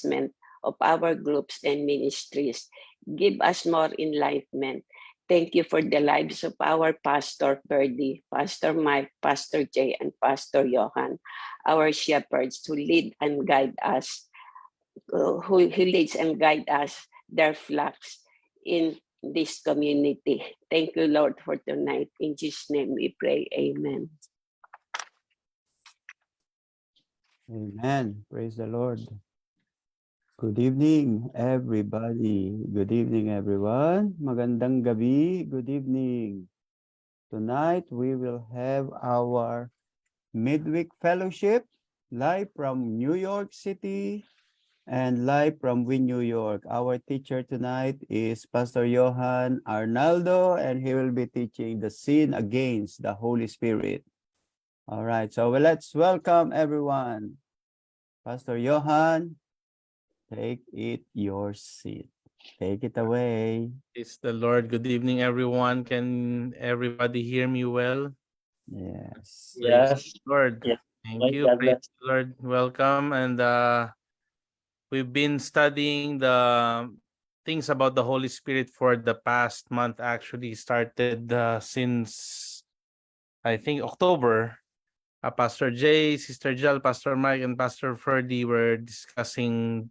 advancement of our groups and ministries. Give us more enlightenment. Thank you for the lives of our Pastor Ferdy, Pastor Mike, Pastor Jay, and Pastor Johan, our shepherds who lead and guide us, who leads and guide us, their flocks in this community. Thank you, Lord, for tonight. In Jesus' name we pray. Amen. Amen. Praise the Lord. Good evening, everybody. Good evening, everyone. Magandang gabi. Good evening. Tonight, we will have our midweek fellowship live from New York City and live from Wynn, New York. Our teacher tonight is Pastor Johan Arnaldo, and he will be teaching the sin against the Holy Spirit. All right, so let's welcome everyone. Pastor Johan, take it your seat. Take it away. It's the Lord. Good evening, everyone. Can everybody hear me well? Yes. Praise Yes. the Lord. Yes. Thank you. God Praise bless. the Lord. Welcome. And we've been studying the things about the Holy Spirit for the past month. Actually started since I think October. Pastor Jay, Sister Jal, Pastor Mike, and Pastor Ferdy were discussing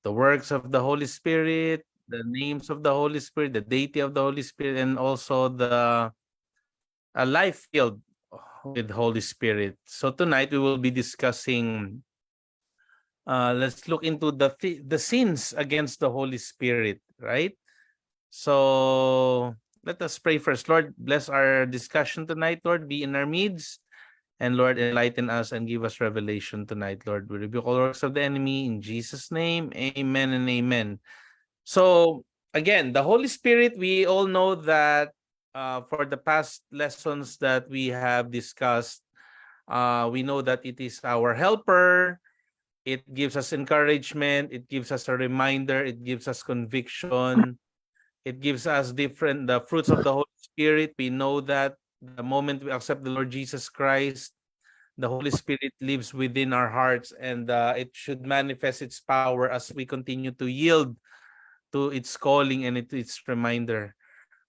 the works of the Holy Spirit, the names of the Holy Spirit, the deity of the Holy Spirit, and also the life filled with Holy Spirit. So tonight we will be discussing. Let's look into the sins against the Holy Spirit, right? So let us pray first. Lord, bless our discussion tonight. Lord, be in our midst. And Lord, enlighten us and give us revelation tonight, Lord. We rebuke all works of the enemy in Jesus' name. Amen and amen. So again, the Holy Spirit, we all know that for the past lessons that we have discussed, we know that it is our helper. It gives us encouragement. It gives us a reminder. It gives us conviction. It gives us the fruits of the Holy Spirit. We know that the moment we accept the Lord Jesus Christ, the Holy Spirit lives within our hearts, and it should manifest its power as we continue to yield to its calling and its reminder.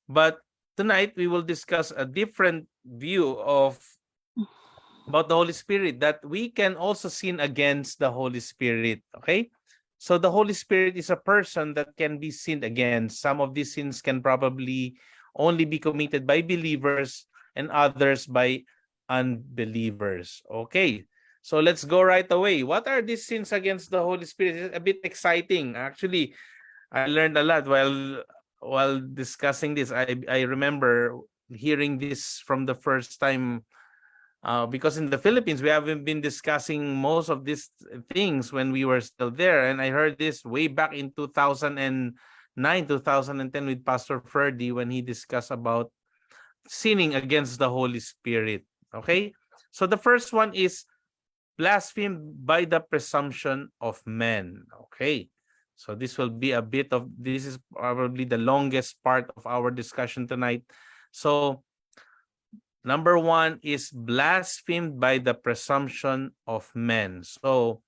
But tonight we will discuss a different view about the Holy Spirit, that we can also sin against the Holy Spirit. Okay? So the Holy Spirit is a person that can be sinned against. Some of these sins can probably only be committed by believers and others by unbelievers. Okay. So let's go right away. What are these sins against the Holy Spirit? It's a bit exciting. Actually, I learned a lot while discussing this. I remember hearing this from the first time, because in the Philippines we haven't been discussing most of these things when we were still there, and I heard this way back in 2009, 2010 with Pastor Ferdy when he discussed about sinning against the Holy Spirit. Okay, so the first one is blaspheme by the presumption of men. Okay, so this is probably the longest part of our discussion tonight. So number one is blasphemed by the presumption of men. So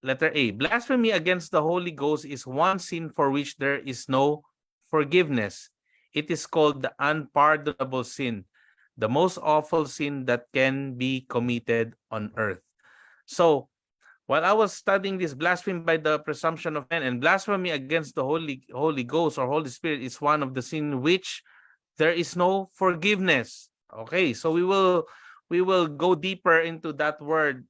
letter A, blasphemy against the Holy Ghost is one sin for which there is no forgiveness. It is called the unpardonable sin, the most awful sin that can be committed on earth. So while I was studying this, blasphemy by the presumption of men and blasphemy against the Holy Ghost or Holy Spirit is one of the sin which there is no forgiveness. Okay, so we will go deeper into that word,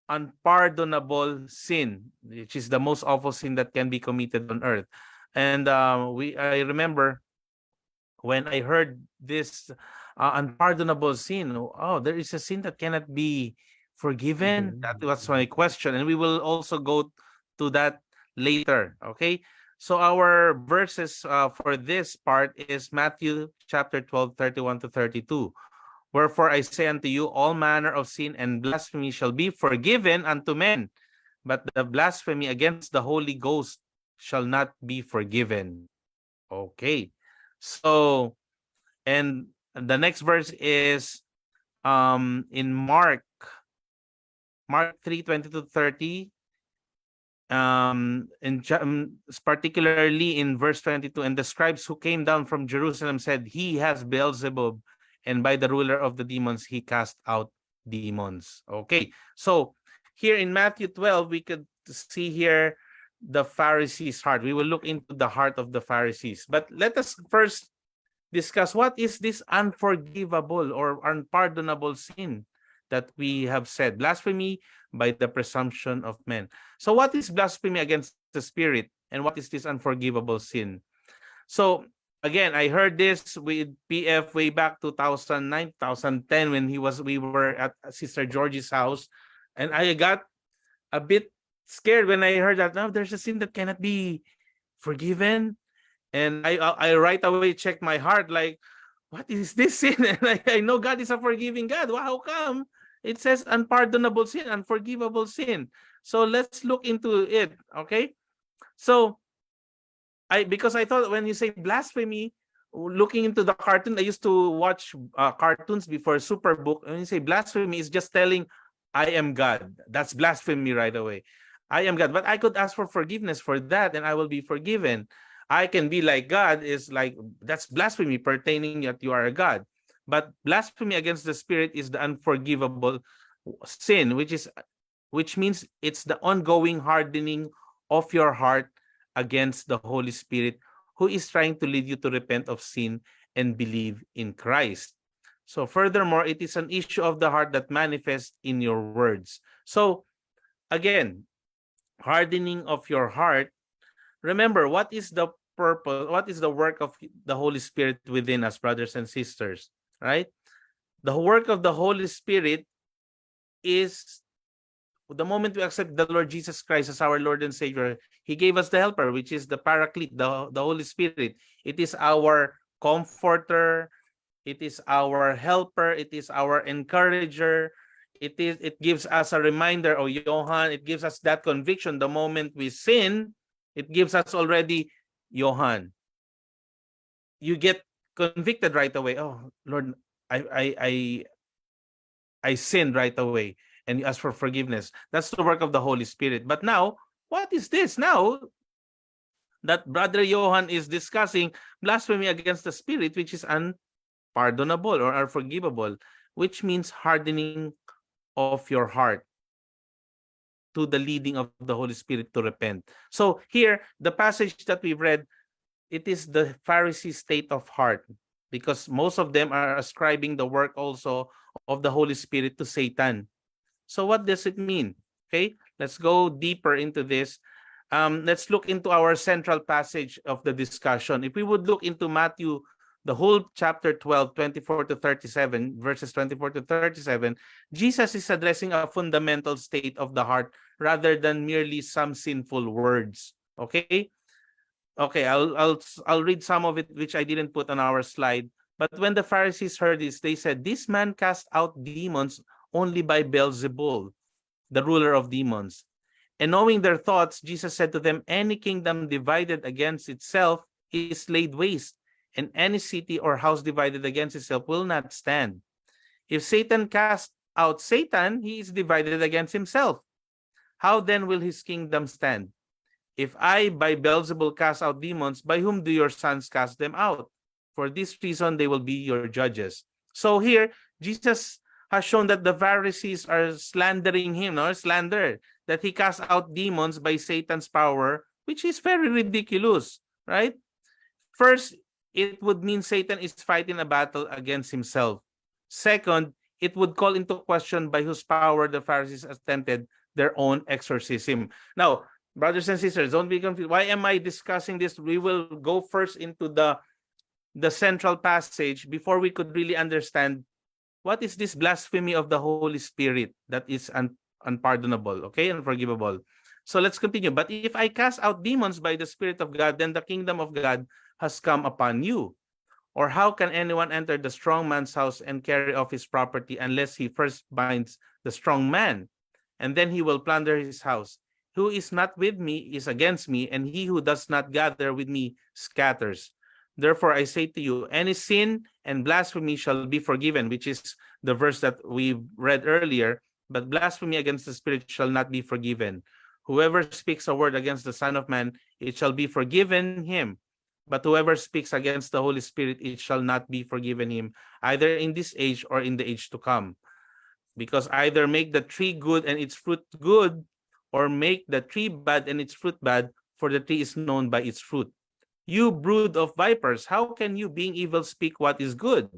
unpardonable sin, which is the most awful sin that can be committed on earth. And I remember when I heard this unpardonable sin. Oh, there is a sin that cannot be forgiven. That was my question, and we will also go to that later. Okay, so our verses for this part is Matthew chapter 12, 31 to 32. Wherefore I say unto you, all manner of sin and blasphemy shall be forgiven unto men, but the blasphemy against the Holy Ghost shall not be forgiven. Okay, so and the next verse is in Mark 3:20 to 30. particularly in verse 22, and the scribes who came down from Jerusalem said, he has Beelzebub, and by the ruler of the demons he cast out demons. Okay, so here in Matthew 12 we could see here the Pharisees' heart. We will look into the heart of the Pharisees, but let us first discuss what is this unforgivable or unpardonable sin that we have said. Blasphemy by the presumption of men. So what is blasphemy against the Spirit, and what is this unforgivable sin? So again, I heard this with PF way back 2009, 2010 when we were at Sister Georgie's house, and I got a bit scared when I heard that now there's a sin that cannot be forgiven. And I right away checked my heart, like, what is this sin? And I know God is a forgiving God. Well, how come it says unpardonable sin, unforgivable sin? So let's look into it, okay? So because I thought when you say blasphemy, looking into the cartoon, I used to watch cartoons before Superbook. When you say blasphemy, is just telling, I am God. That's blasphemy right away. I am God. But I could ask for forgiveness for that, and I will be forgiven. I can be like God is like, that's blasphemy pertaining that you are a God. But blasphemy against the Spirit is the unforgivable sin, which means it's the ongoing hardening of your heart against the Holy Spirit, who is trying to lead you to repent of sin and believe in Christ. So furthermore, it is an issue of the heart that manifests in your words. So again, hardening of your heart. Remember, what is the purpose? What is the work of the Holy Spirit within us, brothers and sisters? Right? The work of the Holy Spirit is the moment we accept the Lord Jesus Christ as our Lord and Savior. He gave us the helper, which is the Paraclete, the Holy Spirit. It is our comforter. It is our helper. It is our encourager. It gives us a reminder, oh, Johan, it gives us that conviction. The moment we sin, it gives us already, Johan, you get convicted right away. Oh, Lord, I sinned right away, and you ask for forgiveness. That's the work of the Holy Spirit. But now, what is this? Now that Brother Johan is discussing blasphemy against the Spirit, which is unpardonable or unforgivable, which means hardening of your heart to the leading of the Holy Spirit to repent. So here, the passage that we've read, it is the Pharisee state of heart, because most of them are ascribing the work also of the Holy Spirit to Satan. So what does it mean? Okay, let's go deeper into this. Let's look into our central passage of the discussion. If we would look into Matthew, the whole chapter 12, 24 to 37, verses 24 to 37, Jesus is addressing a fundamental state of the heart rather than merely some sinful words. Okay? Okay, I'll read some of it which I didn't put on our slide. But when the Pharisees heard this, they said, this man cast out demons only by Beelzebul, the ruler of demons. And knowing their thoughts, Jesus said to them, any kingdom divided against itself is laid waste, and any city or house divided against itself will not stand. If Satan cast out Satan, he is divided against himself. How then will his kingdom stand? If I by Beelzebul cast out demons, by whom do your sons cast them out? For this reason they will be your judges. So here, Jesus has shown that the Pharisees are slandering him, or slander, that he casts out demons by Satan's power, which is very ridiculous, right? First, it would mean Satan is fighting a battle against himself. Second, it would call into question by whose power the Pharisees attempted their own exorcism. Now, brothers and sisters, don't be confused. Why am I discussing this? We will go first into the central passage before we could really understand what is this blasphemy of the Holy Spirit that is unpardonable, okay, unforgivable. So let's continue. But if I cast out demons by the Spirit of God, then the kingdom of God has come upon you. Or how can anyone enter the strong man's house and carry off his property unless he first binds the strong man? And then he will plunder his house. Who is not with me is against me, and he who does not gather with me scatters. Therefore, I say to you, any sin and blasphemy shall be forgiven, which is the verse that we read earlier, but blasphemy against the Spirit shall not be forgiven. Whoever speaks a word against the Son of Man, it shall be forgiven him. But whoever speaks against the Holy Spirit, it shall not be forgiven him, either in this age or in the age to come. Because either make the tree good and its fruit good, or make the tree bad and its fruit bad, for the tree is known by its fruit. You brood of vipers, how can you, being evil, speak what is good?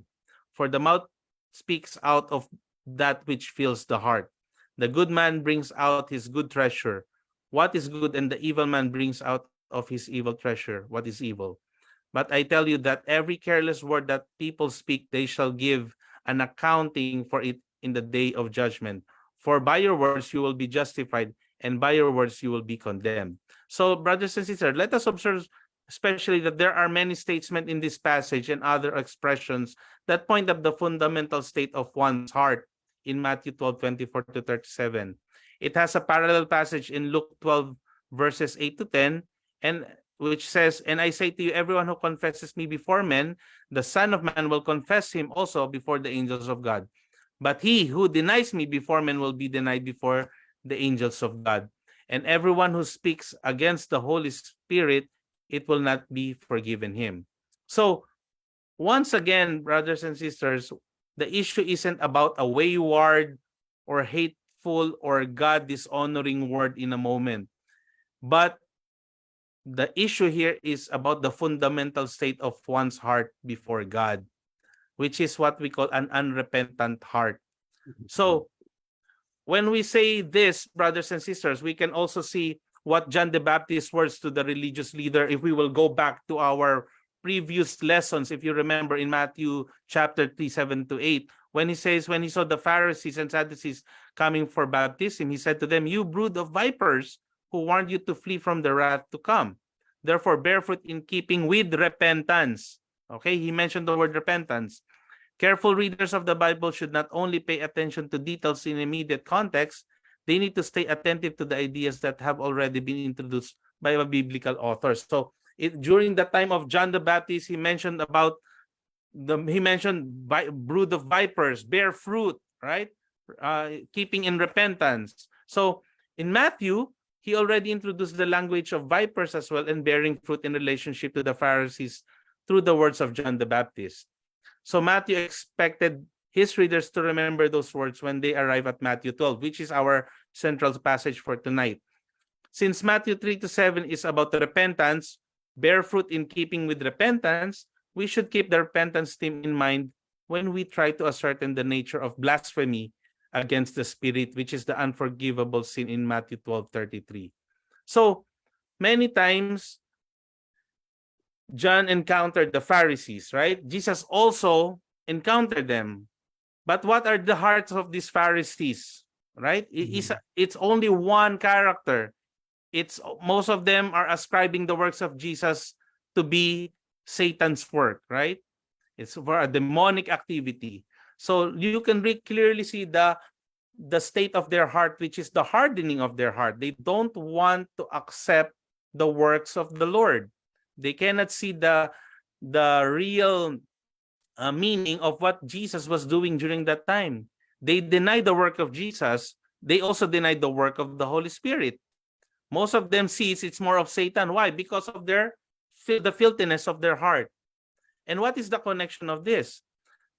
For the mouth speaks out of that which fills the heart. The good man brings out his good treasure. What is good? And the evil man brings out of his evil treasure what is evil. But I tell you that every careless word that people speak, they shall give an accounting for it in the day of judgment. For by your words you will be justified, and by your words you will be condemned. So, brothers and sisters, let us observe especially that there are many statements in this passage and other expressions that point up the fundamental state of one's heart in Matthew 12:24-37. It has a parallel passage in Luke 12, verses 8 to 10, and which says, "And I say to you, everyone who confesses me before men, the Son of Man will confess him also before the angels of God. But he who denies me before men will be denied before the angels of God. And everyone who speaks against the Holy Spirit, it will not be forgiven him." So, once again, brothers and sisters, the issue isn't about a wayward or hateful or God dishonoring word in a moment. But the issue here is about the fundamental state of one's heart before God, which is what we call an unrepentant heart. So, when we say this, brothers and sisters, we can also see what John the Baptist's words to the religious leader, if we will go back to our previous lessons, if you remember in Matthew chapter 3, 7-8, when he says, when he saw the Pharisees and Sadducees coming for baptism, he said to them, "You brood of vipers, who warned you to flee from the wrath to come. Therefore, bear fruit in keeping with repentance." Okay, he mentioned the word repentance. Careful readers of the Bible should not only pay attention to details in immediate context, they need to stay attentive to the ideas that have already been introduced by a biblical author. So, during the time of John the Baptist, he mentioned about brood of vipers, bear fruit, right? Keeping in repentance. So, in Matthew, he already introduced the language of vipers as well, and bearing fruit in relationship to the Pharisees through the words of John the Baptist. So Matthew expected his readers to remember those words when they arrive at Matthew 12, which is our central passage for tonight. Since Matthew 3-7 is about the repentance, bear fruit in keeping with repentance, we should keep the repentance theme in mind when we try to ascertain the nature of blasphemy against the Spirit, which is the unforgivable sin in Matthew 12:33. So, many times, John encountered the Pharisees, right? Jesus also encountered them. But what are the hearts of these Pharisees, right? It's only one character. Most of them are ascribing the works of Jesus to be Satan's work, right? It's for a demonic activity. So you can clearly see the state of their heart, which is the hardening of their heart. They don't want to accept the works of the Lord. They cannot see the real meaning of what Jesus was doing during that time. They denied the work of Jesus. They also denied the work of the Holy Spirit. Most of them sees it's more of Satan. Why? Because of the filthiness of their heart. And what is the connection of this?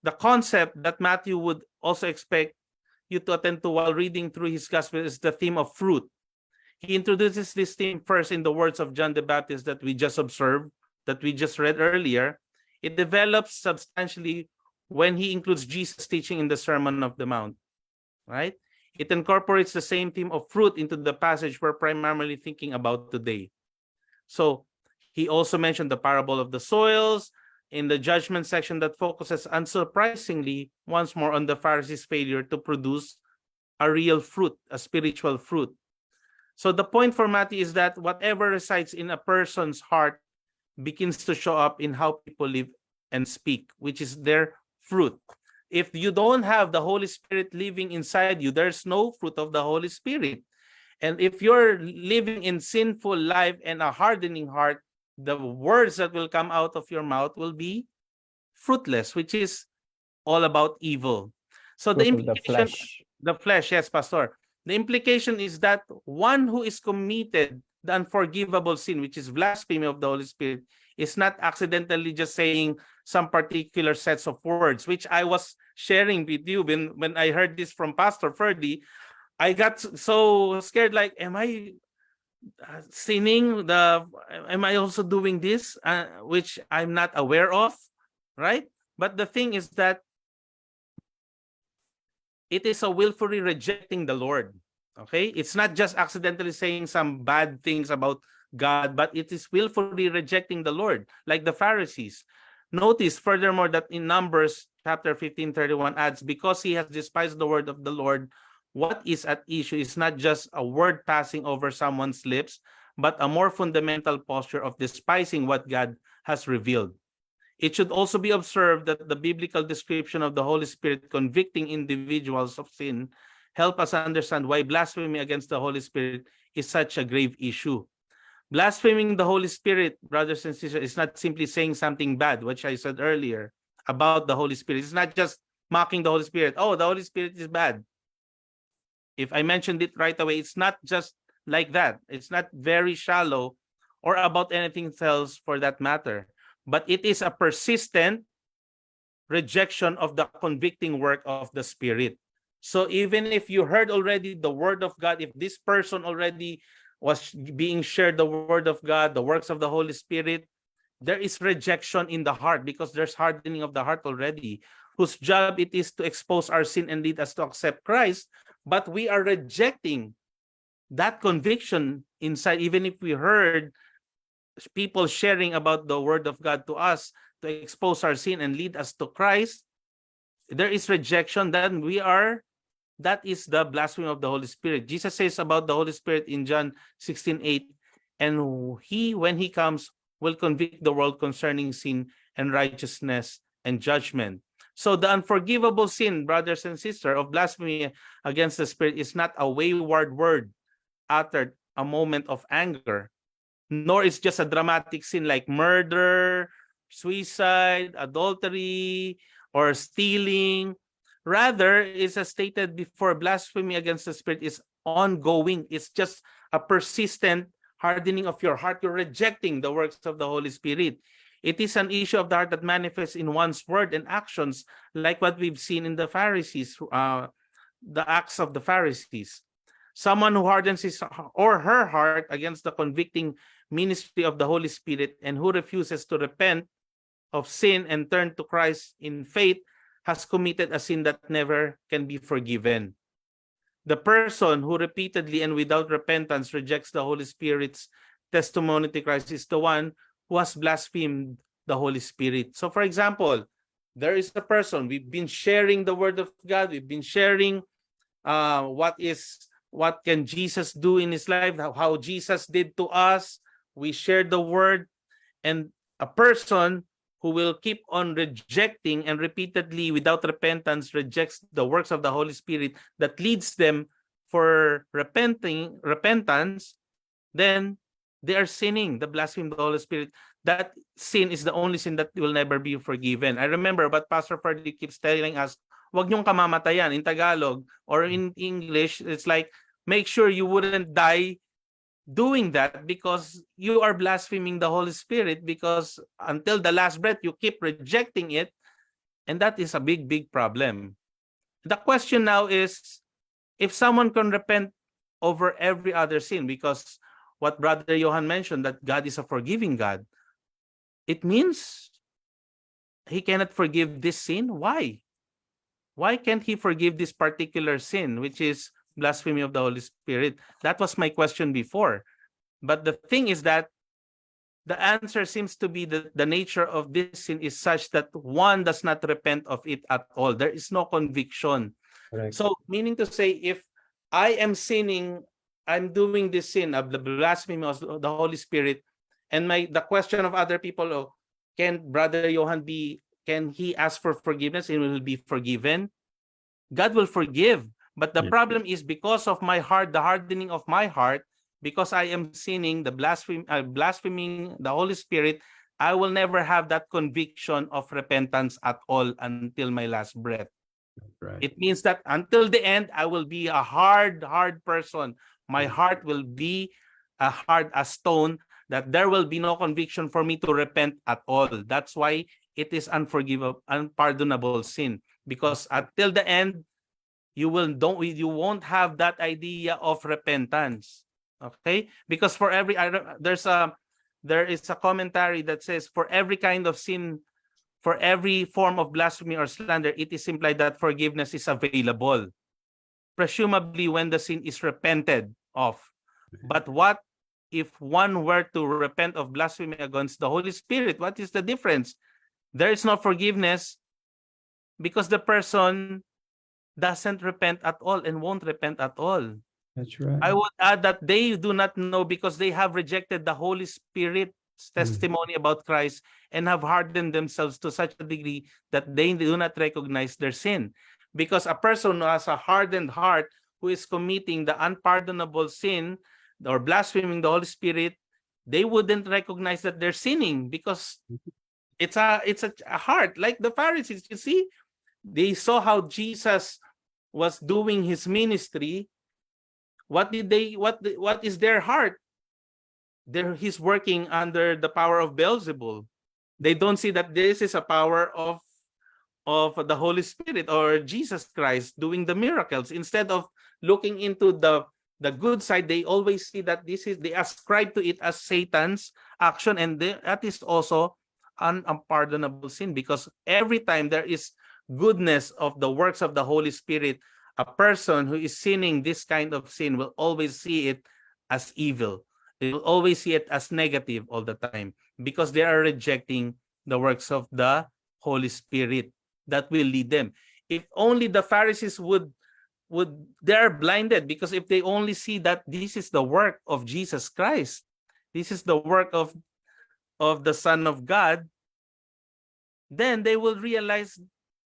The concept that Matthew would also expect you to attend to while reading through his gospel is the theme of fruit. He introduces this theme first in the words of John the Baptist that we just observed, that we just read earlier. It develops substantially when he includes Jesus' teaching in the Sermon on the Mount, right? It incorporates the same theme of fruit into the passage we're primarily thinking about today. So he also mentioned the parable of the soils in the judgment section that focuses unsurprisingly once more on the Pharisees' failure to produce a real fruit, a spiritual fruit. So the point for Matthew is that whatever resides in a person's heart begins to show up in how people live and speak, which is their fruit. If you don't have the Holy Spirit living inside you, there's no fruit of the Holy Spirit. And if you're living in sinful life and a hardening heart, the words that will come out of your mouth will be fruitless, which is all about evil. So the Fruit of implication, flesh. the flesh, yes, Pastor. The implication is that one who is committed the unforgivable sin, which is blasphemy of the Holy Spirit, is not accidentally just saying some particular sets of words, which I was sharing with you when I heard this from Pastor Ferdy. I got so scared, like, am I sinning? Am I also doing this, which I'm not aware of, right? But the thing is that it is a willfully rejecting the Lord. Okay, it's not just accidentally saying some bad things about God, but it is willfully rejecting the Lord, like the Pharisees. Notice furthermore that in Numbers chapter 15:31 adds, because he has despised the word of the Lord, what is at issue is not just a word passing over someone's lips, but a more fundamental posture of despising what God has revealed. It should also be observed that the biblical description of the Holy Spirit convicting individuals of sin help us understand why blasphemy against the Holy Spirit is such a grave issue. Blaspheming the Holy Spirit, brothers and sisters, is not simply saying something bad, which I said earlier about the Holy Spirit. It's not just mocking the Holy Spirit. Oh, the Holy Spirit is bad. If I mentioned it right away, it's not just like that. It's not very shallow or about anything else for that matter. But it is a persistent rejection of the convicting work of the Spirit. So even if you heard already the word of God, if this person already was being shared the word of God, the works of the Holy Spirit, there is rejection in the heart because there's hardening of the heart already, whose job it is to expose our sin and lead us to accept Christ. But we are rejecting that conviction inside, even if we heard people sharing about the word of God to us to expose our sin and lead us to Christ, there is rejection. Then that is the blasphemy of the Holy Spirit. Jesus says about the Holy Spirit in John 16:8, and he, when he comes, will convict the world concerning sin and righteousness and judgment. So the unforgivable sin, brothers and sisters, of blasphemy against the Spirit is not a wayward word uttered a moment of anger, nor is just a dramatic sin like murder, suicide, adultery, or stealing. Rather, it's as stated before, blasphemy against the Spirit is ongoing. It's just a persistent hardening of your heart. You're rejecting the works of the Holy Spirit. It is an issue of the heart that manifests in one's word and actions, like what we've seen in the Pharisees, the acts of the Pharisees. Someone who hardens his or her heart against the convicting ministry of the Holy Spirit and who refuses to repent of sin and turn to Christ in faith has committed a sin that never can be forgiven. The person who repeatedly and without repentance rejects the Holy Spirit's testimony to Christ is the one who has blasphemed the Holy Spirit. So for example, there is a person, we've been sharing the word of God, we've been sharing what can Jesus do in his life, how Jesus did to us. We shared the word, and a person who will keep on rejecting and repeatedly without repentance rejects the works of the Holy Spirit that leads them for repentance, then they are sinning, the blasphemy of the Holy Spirit. That sin is the only sin that will never be forgiven. I remember what Pastor Ferdy keeps telling us, wag niyong kamamatayan in Tagalog, or in English, it's like, make sure you wouldn't die doing that because you are blaspheming the Holy Spirit, because until the last breath, you keep rejecting it. And that is a big, big problem. The question now is, if someone can repent over every other sin, because what Brother Johan mentioned, that God is a forgiving God, it means he cannot forgive this sin. Why? Why can't he forgive this particular sin, which is blasphemy of the Holy Spirit? That was my question before. But the thing is that the answer seems to be that the nature of this sin is such that one does not repent of it at all. There is no conviction. Correct. So meaning to say, if I am sinning, I'm doing this sin of the blasphemy of the Holy Spirit, and the question of other people, can Brother Johan can he ask for forgiveness and will be forgiven? God will forgive. But the problem is, because of my heart, the hardening of my heart, because I am sinning, blaspheming the Holy Spirit, I will never have that conviction of repentance at all until my last breath. Right. It means that until the end, I will be a hard person. My heart will be a hard as stone, that there will be no conviction for me to repent at all. That's why it is unforgivable, unpardonable sin. Because until the end, you won't have that idea of repentance. Okay? Because for every there is a commentary that says for every kind of sin, for every form of blasphemy or slander, it is implied that forgiveness is available, presumably when the sin is repented of. But what if one were to repent of blasphemy against the Holy Spirit? What is the difference? There is no forgiveness because the person doesn't repent at all and won't repent at all. That's right. I would add that they do not know because they have rejected the Holy Spirit's testimony about Christ and have hardened themselves to such a degree that they do not recognize their sin. Because a person who has a hardened heart, who is committing the unpardonable sin or blaspheming the Holy Spirit, they wouldn't recognize that they're sinning because it's a heart like the Pharisees. You see, they saw how Jesus was doing his ministry. What is their heart? He's working under the power of Beelzebul. They don't see that this is a power of the Holy Spirit or Jesus Christ doing the miracles. Instead of looking into the good side, they always see that they ascribe to it as Satan's action, and that is also an unpardonable sin, because every time there is goodness of the works of the Holy Spirit, a person who is sinning this kind of sin will always see it as evil. They will always see it as negative all the time because they are rejecting the works of the Holy Spirit that will lead them. If only the Pharisees would they are blinded, because if they only see that this is the work of Jesus Christ, this is the work of the Son of God, then they will realize,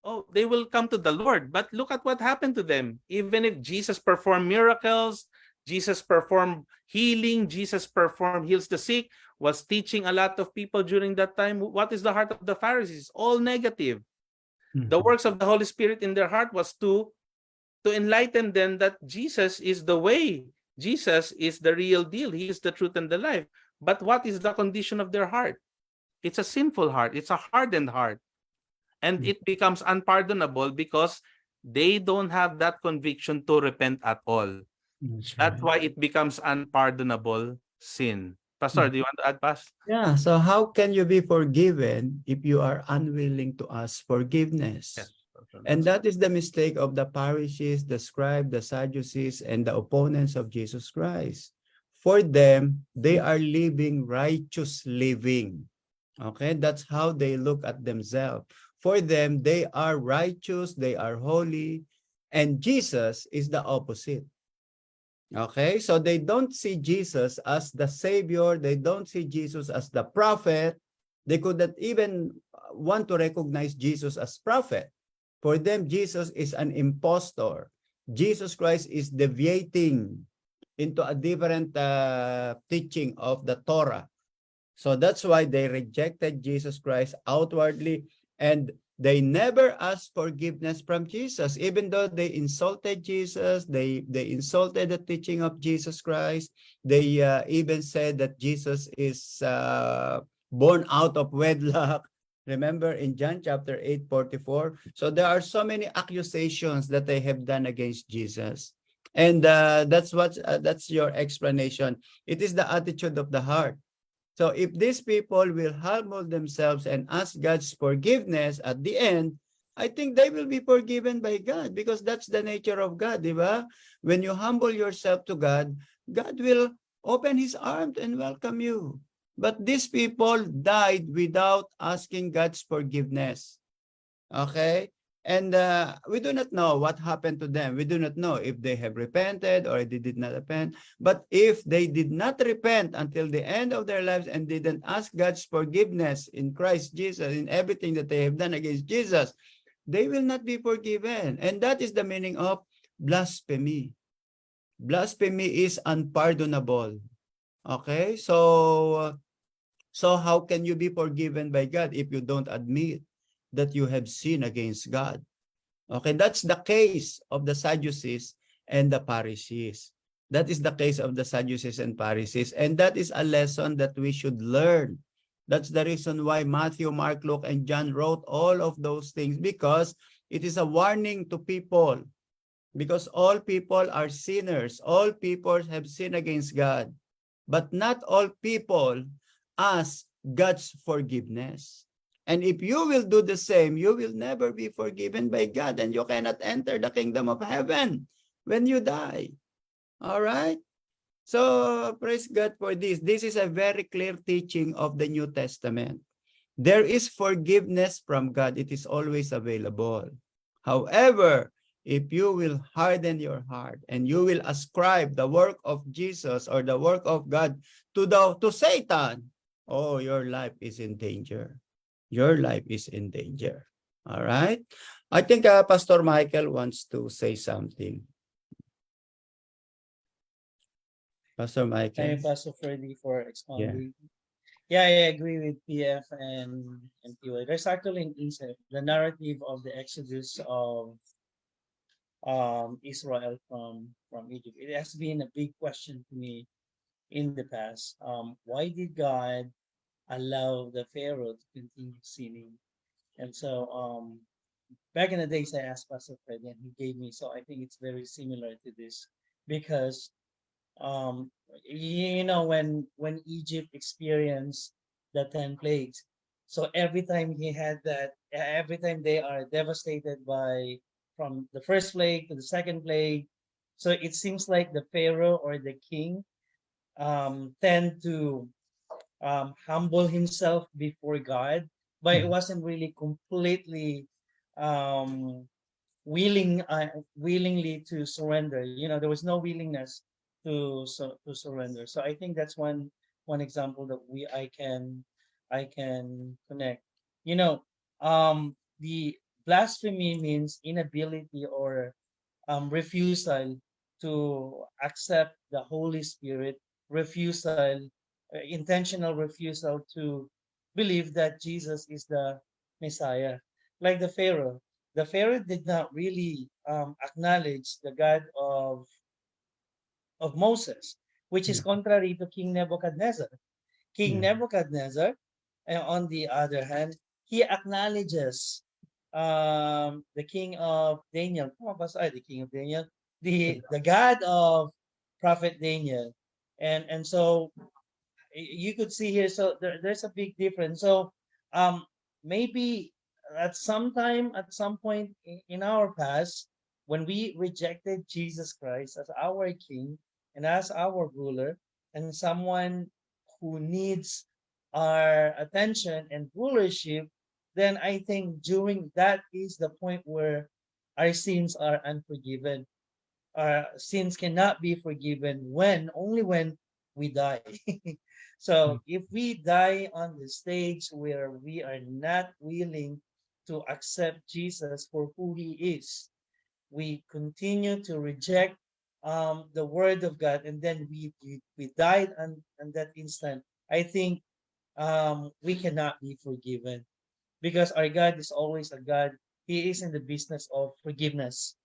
oh, they will come to the Lord. But look at what happened to them. Even if Jesus performed miracles, Jesus performed healing, Jesus heals the sick, was teaching a lot of people during that time, what is the heart of the Pharisees? All negative. The works of the Holy Spirit in their heart was to enlighten them that Jesus is the way. Jesus is the real deal. He is the truth and the life. But what is the condition of their heart? It's a sinful heart. It's a hardened heart. And it becomes unpardonable because they don't have that conviction to repent at all. That's why it becomes unpardonable sin. Pastor, do you want to add, Pastor? Yeah, so how can you be forgiven if you are unwilling to ask forgiveness? Yes. And that is the mistake of the Pharisees, the scribes, the Sadducees, and the opponents of Jesus Christ. For them, they are living righteous living. Okay, that's how they look at themselves. For them, they are righteous, they are holy, and Jesus is the opposite. Okay, so they don't see Jesus as the Savior. They don't see Jesus as the prophet. They could not even want to recognize Jesus as prophet. For them, Jesus is an impostor. Jesus Christ is deviating into a different teaching of the Torah. So that's why they rejected Jesus Christ outwardly, and they never asked forgiveness from Jesus, even though they insulted Jesus, they insulted the teaching of Jesus Christ. They even said that Jesus is born out of wedlock. Remember in John chapter 8:44. So there are so many accusations that they have done against Jesus. And that's your explanation. It is the attitude of the heart. So if these people will humble themselves and ask God's forgiveness at the end, I think they will be forgiven by God, because that's the nature of God, di ba? When you humble yourself to God, God will open His arms and welcome you. But these people died without asking God's forgiveness. Okay? And we do not know what happened to them. We do not know if they have repented or they did not repent. But if they did not repent until the end of their lives and didn't ask God's forgiveness in Christ Jesus, in everything that they have done against Jesus, they will not be forgiven. And that is the meaning of blasphemy. Blasphemy is unpardonable. Okay? So how can you be forgiven by God if you don't admit that you have sinned against God? Okay, that's the case of the Sadducees and the Pharisees. That is the case of the Sadducees and Pharisees. And that is a lesson that we should learn. That's the reason why Matthew, Mark, Luke, and John wrote all of those things, because it is a warning to people. Because all people are sinners. All people have sinned against God. But not all people ask God's forgiveness. And if you will do the same, you will never be forgiven by God, and you cannot enter the kingdom of heaven when you die. All right? So praise God for this. This is a very clear teaching of the New Testament. There is forgiveness from God. It is always available. However, if you will harden your heart and you will ascribe the work of Jesus or the work of God to Satan, oh, your life is in danger. Your life is in danger. All right? I think Pastor Michael wants to say something. Pastor Thank Michael. you, Pastor Freddy, for expounding. Yeah, I agree with PF and PY. There's actually in Egypt the narrative of the exodus of Israel from Egypt. It has been a big question to me in the past. Why did God allow the Pharaoh to continue sinning? And so back in the days, I asked Pastor Freddy, and he gave me. So I think it's very similar to this, because you know, when Egypt experienced the 10 plagues, so every time he had that, every time they are devastated by from the first plague to the second plague, so it seems like the pharaoh or the king tend to humble himself before God, but it wasn't really completely um willingly to surrender. You know, there was no willingness to surrender. So I think that's one example that I can connect. You know, the blasphemy means inability or refusal to accept the Holy Spirit, refusal, intentional refusal to believe that Jesus is the Messiah. Like the Pharaoh. The Pharaoh did not really acknowledge the God of Moses, which is contrary to King Nebuchadnezzar. King Nebuchadnezzar, on the other hand, he acknowledges the king of Daniel. The king of Daniel, the God of Prophet Daniel, and so you could see here. So there's a big difference. So maybe at some point in our past, when we rejected Jesus Christ as our King and as our ruler, and someone who needs our attention and rulership, then I think during that is the point where our sins are unforgiven. Our sins cannot be forgiven only when we die. So if we die on the stage where we are not willing to accept Jesus for who he is, we continue to reject the word of God, and then we died on that instant, I think we cannot be forgiven, because our God is always a God. He is in the business of forgiveness.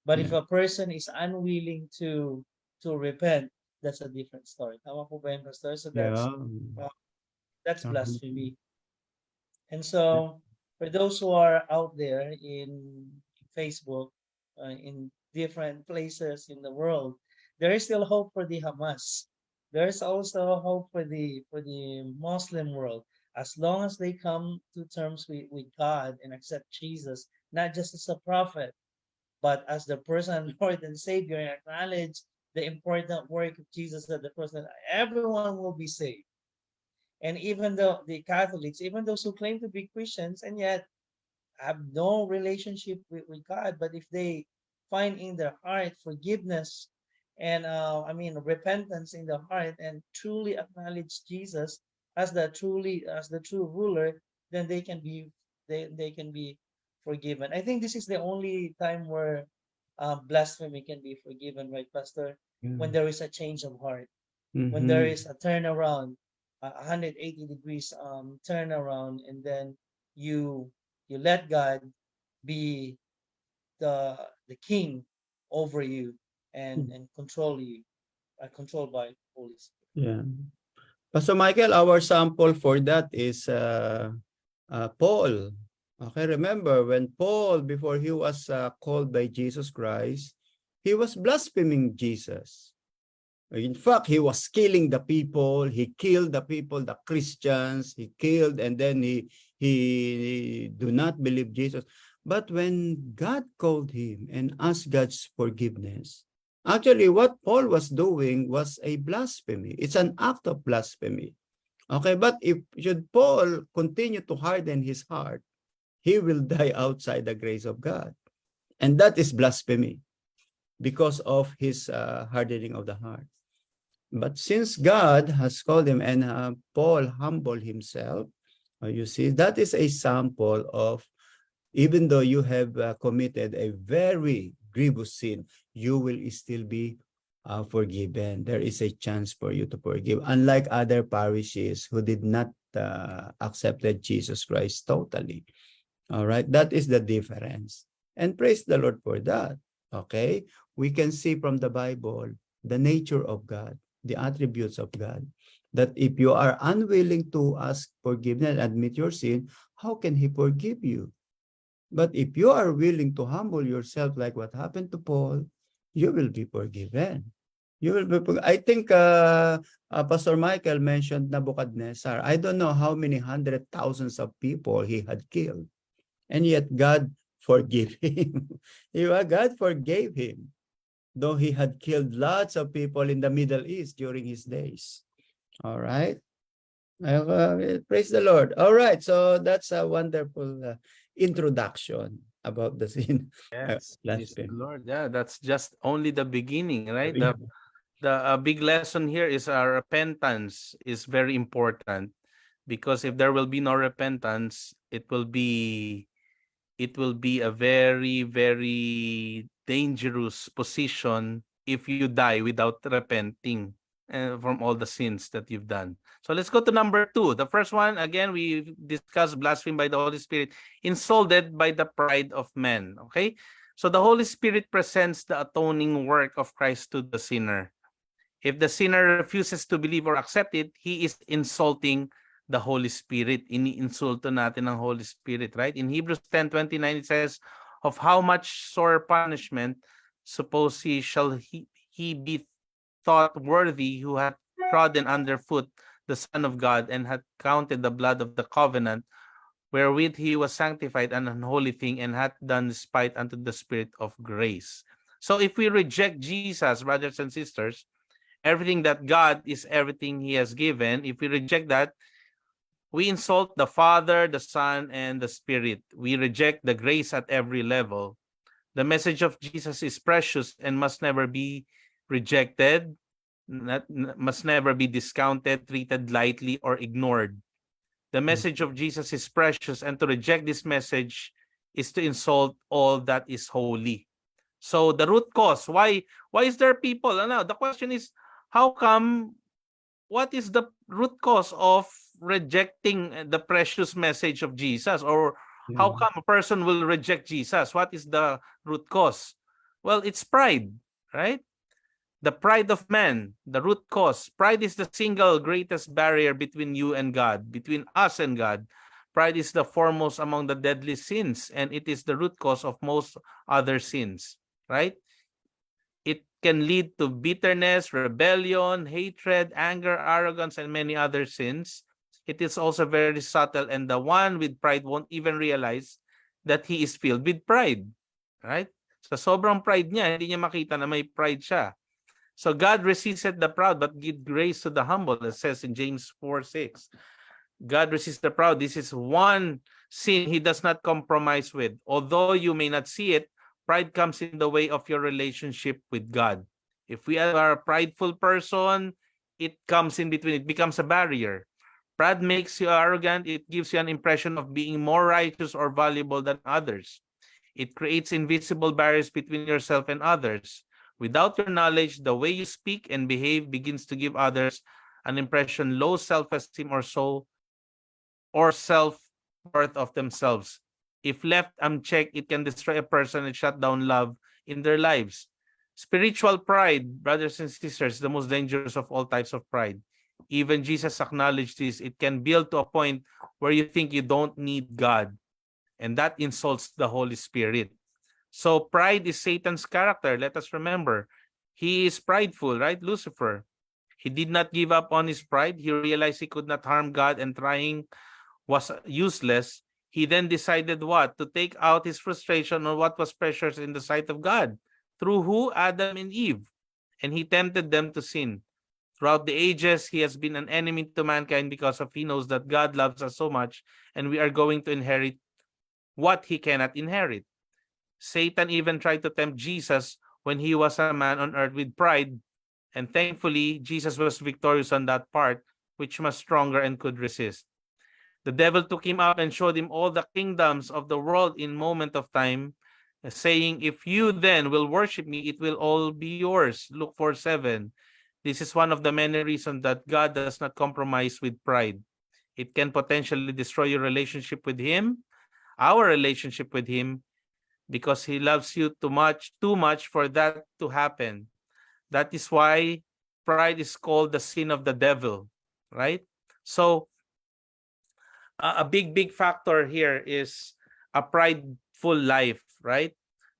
But if a person is unwilling to repent, that's a different story. Tama po ba yun, Pastor? So that's blasphemy. And so for those who are out there in Facebook, in different places in the world, there is still hope for the Hamas. There is also hope for the Muslim world, as long as they come to terms with God and accept Jesus, not just as a prophet, but as the person, Lord and Savior, and acknowledge the important work of Jesus at the cross, that everyone will be saved. And even though the Catholics, even those who claim to be Christians and yet have no relationship with God, but if they find in their heart forgiveness and repentance in the heart, and truly acknowledge Jesus as the true ruler, then they can be forgiven. I think this is the only time where blasphemy can be forgiven, right, Pastor? When there is a change of heart, when there is a turnaround, a 180 degrees turnaround, and then you let God be the king over you Mm. and control you, controlled by Holy Spirit. Yeah. Pastor Michael, our sample for that is Paul. Okay, remember when Paul, before he was called by Jesus Christ, he was blaspheming Jesus. In fact, he was killing the people. He killed the people, the Christians. He killed, and then he do not believe Jesus. But when God called him and asked God's forgiveness, actually what Paul was doing was a blasphemy. It's an act of blasphemy. Okay, but if should Paul continue to harden his heart, he will die outside the grace of God. And that is blasphemy because of his hardening of the heart. But since God has called him and Paul humbled himself, you see, that is a sample of, even though you have committed a very grievous sin, you will still be forgiven. There is a chance for you to forgive. Unlike other parishes who did not accepted Jesus Christ totally. All right, that is the difference. And praise the Lord for that. Okay, we can see from the Bible the nature of God, the attributes of God, that if you are unwilling to ask forgiveness and admit your sin, how can he forgive you? But if you are willing to humble yourself like what happened to Paul, you will be forgiven. You will be. I think Pastor Michael mentioned Nebuchadnezzar. I don't know how many hundred thousands of people he had killed, and yet God forgave him. God forgave him, though he had killed lots of people in the Middle East during his days. All right. Praise the Lord. All right. So that's a wonderful introduction about the sin. Yes, praise the Blasphemy. Lord. Yeah, that's just only the beginning, right? The big lesson here is our repentance is very important, because if there will be no repentance, it will be a very, very dangerous position if you die without repenting from all the sins that you've done. So let's go to number 2. The first one, again, we discussed blasphemy by the Holy Spirit, insulted by the pride of men. Okay? So the Holy Spirit presents the atoning work of Christ to the sinner. If the sinner refuses to believe or accept it, he is insulting the Holy Spirit. Iniinsulto natin ang Holy Spirit, right? In Hebrews 10:29 it says, of how much sore punishment suppose he be thought worthy who hath trodden underfoot the Son of God and hath counted the blood of the covenant wherewith he was sanctified an unholy thing and hath done despite unto the Spirit of grace. So if we reject Jesus, brothers and sisters, everything that God is everything he has given, if we reject that, we insult the Father, the Son, and the Spirit. We reject the grace at every level. The message of Jesus is precious and must never be rejected, must never be discounted, treated lightly, or ignored. The message of Jesus is precious, and to reject this message is to insult all that is holy. So the root cause, why is there people? The question is, how come, what is the root cause of rejecting the precious message of Jesus? Or how come a person will reject Jesus? What is the root cause? Well, it's pride, right? The pride of man, the root cause. Pride is the single greatest barrier between you and God, between us and God. Pride is the foremost among the deadly sins, and it is the root cause of most other sins, right? It can lead to bitterness, rebellion, hatred, anger, arrogance, and many other sins. It is also very subtle, and the one with pride won't even realize that he is filled with pride, right? Sa sobrang pride niya, hindi niya makita na may pride siya. So God resisted the proud but give grace to the humble, it says in James 4:6. God resists the proud. This is one sin he does not compromise with. Although you may not see it, pride comes in the way of your relationship with God. If we are a prideful person, it comes in between. It becomes a barrier. Pride makes you arrogant. It gives you an impression of being more righteous or valuable than others. It creates invisible barriers between yourself and others. Without your knowledge, the way you speak and behave begins to give others an impression low self-esteem or self-worth of themselves. If left unchecked, it can destroy a person and shut down love in their lives. Spiritual pride, brothers and sisters, the most dangerous of all types of pride. Even Jesus acknowledged this. It can build to a point where you think you don't need God, and that insults the Holy Spirit. So pride is Satan's character. Let us remember, he is prideful, right? Lucifer. He did not give up on his pride. He realized he could not harm God and trying was useless. He then decided what? To take out his frustration on what was precious in the sight of God. Through who? Adam and Eve. And he tempted them to sin. Throughout the ages, he has been an enemy to mankind because of he knows that God loves us so much and we are going to inherit what he cannot inherit. Satan even tried to tempt Jesus when he was a man on earth with pride, and thankfully, Jesus was victorious on that part, which was stronger and could resist. The devil took him up and showed him all the kingdoms of the world in moment of time, saying, if you then will worship me, it will all be yours. Luke 4:7. This is one of the many reasons that God does not compromise with pride. It can potentially destroy your relationship with him, our relationship with him, because he loves you too much for that to happen. That is why pride is called the sin of the devil, right? So a big factor here is a prideful life, right?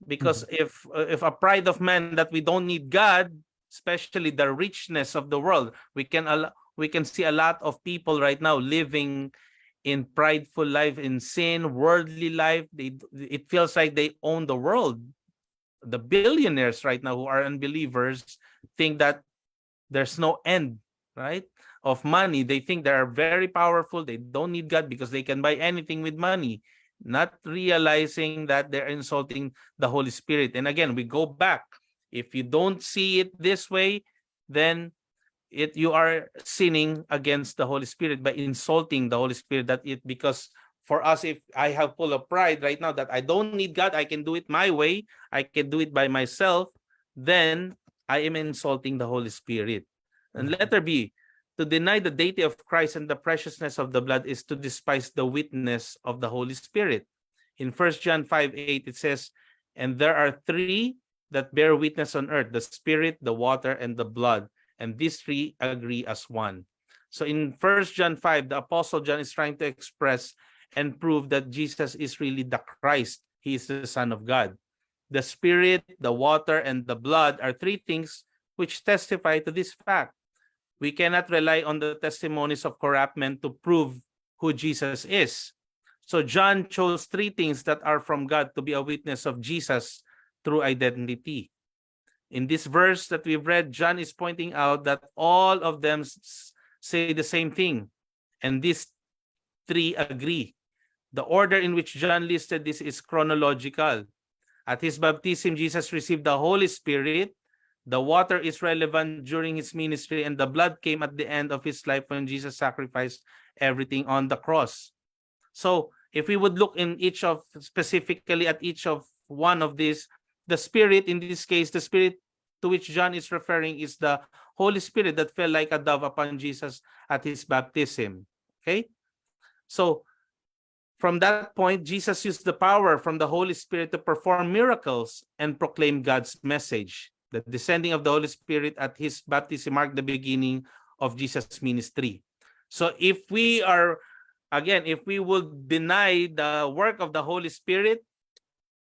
Because if a pride of man that we don't need God, especially the richness of the world, we can see a lot of people right now living in prideful life, in sin, worldly life. It feels like they own the world. The billionaires right now who are unbelievers think that there's no end, right, of money. They think they are very powerful. They don't need God because they can buy anything with money, not realizing that they're insulting the Holy Spirit. And again, we go back. If you don't see it this way, then you are sinning against the Holy Spirit by insulting the Holy Spirit. Because for us, if I have full of pride right now that I don't need God, I can do it my way, I can do it by myself, then I am insulting the Holy Spirit. And letter B, to deny the deity of Christ and the preciousness of the blood is to despise the witness of the Holy Spirit. In 1 John 5:8, it says, and there are three that bear witness on earth, the Spirit, the water, and the blood. And these three agree as one. So in 1 John 5, the Apostle John is trying to express and prove that Jesus is really the Christ. He is the Son of God. The Spirit, the water, and the blood are three things which testify to this fact. We cannot rely on the testimonies of corrupt men to prove who Jesus is. So John chose three things that are from God to be a witness of Jesus through identity. In this verse that we've read, John is pointing out that all of them say the same thing, and these three agree. The order in which John listed this is chronological. At his baptism, Jesus received the Holy Spirit. The water is relevant during his ministry, and the blood came at the end of his life when Jesus sacrificed everything on the cross. So if we would look in specifically at each of one of these, the Spirit, in this case, the Spirit to which John is referring is the Holy Spirit that fell like a dove upon Jesus at his baptism. Okay? So from that point, Jesus used the power from the Holy Spirit to perform miracles and proclaim God's message. The descending of the Holy Spirit at his baptism marked the beginning of Jesus' ministry. So if we would deny the work of the Holy Spirit,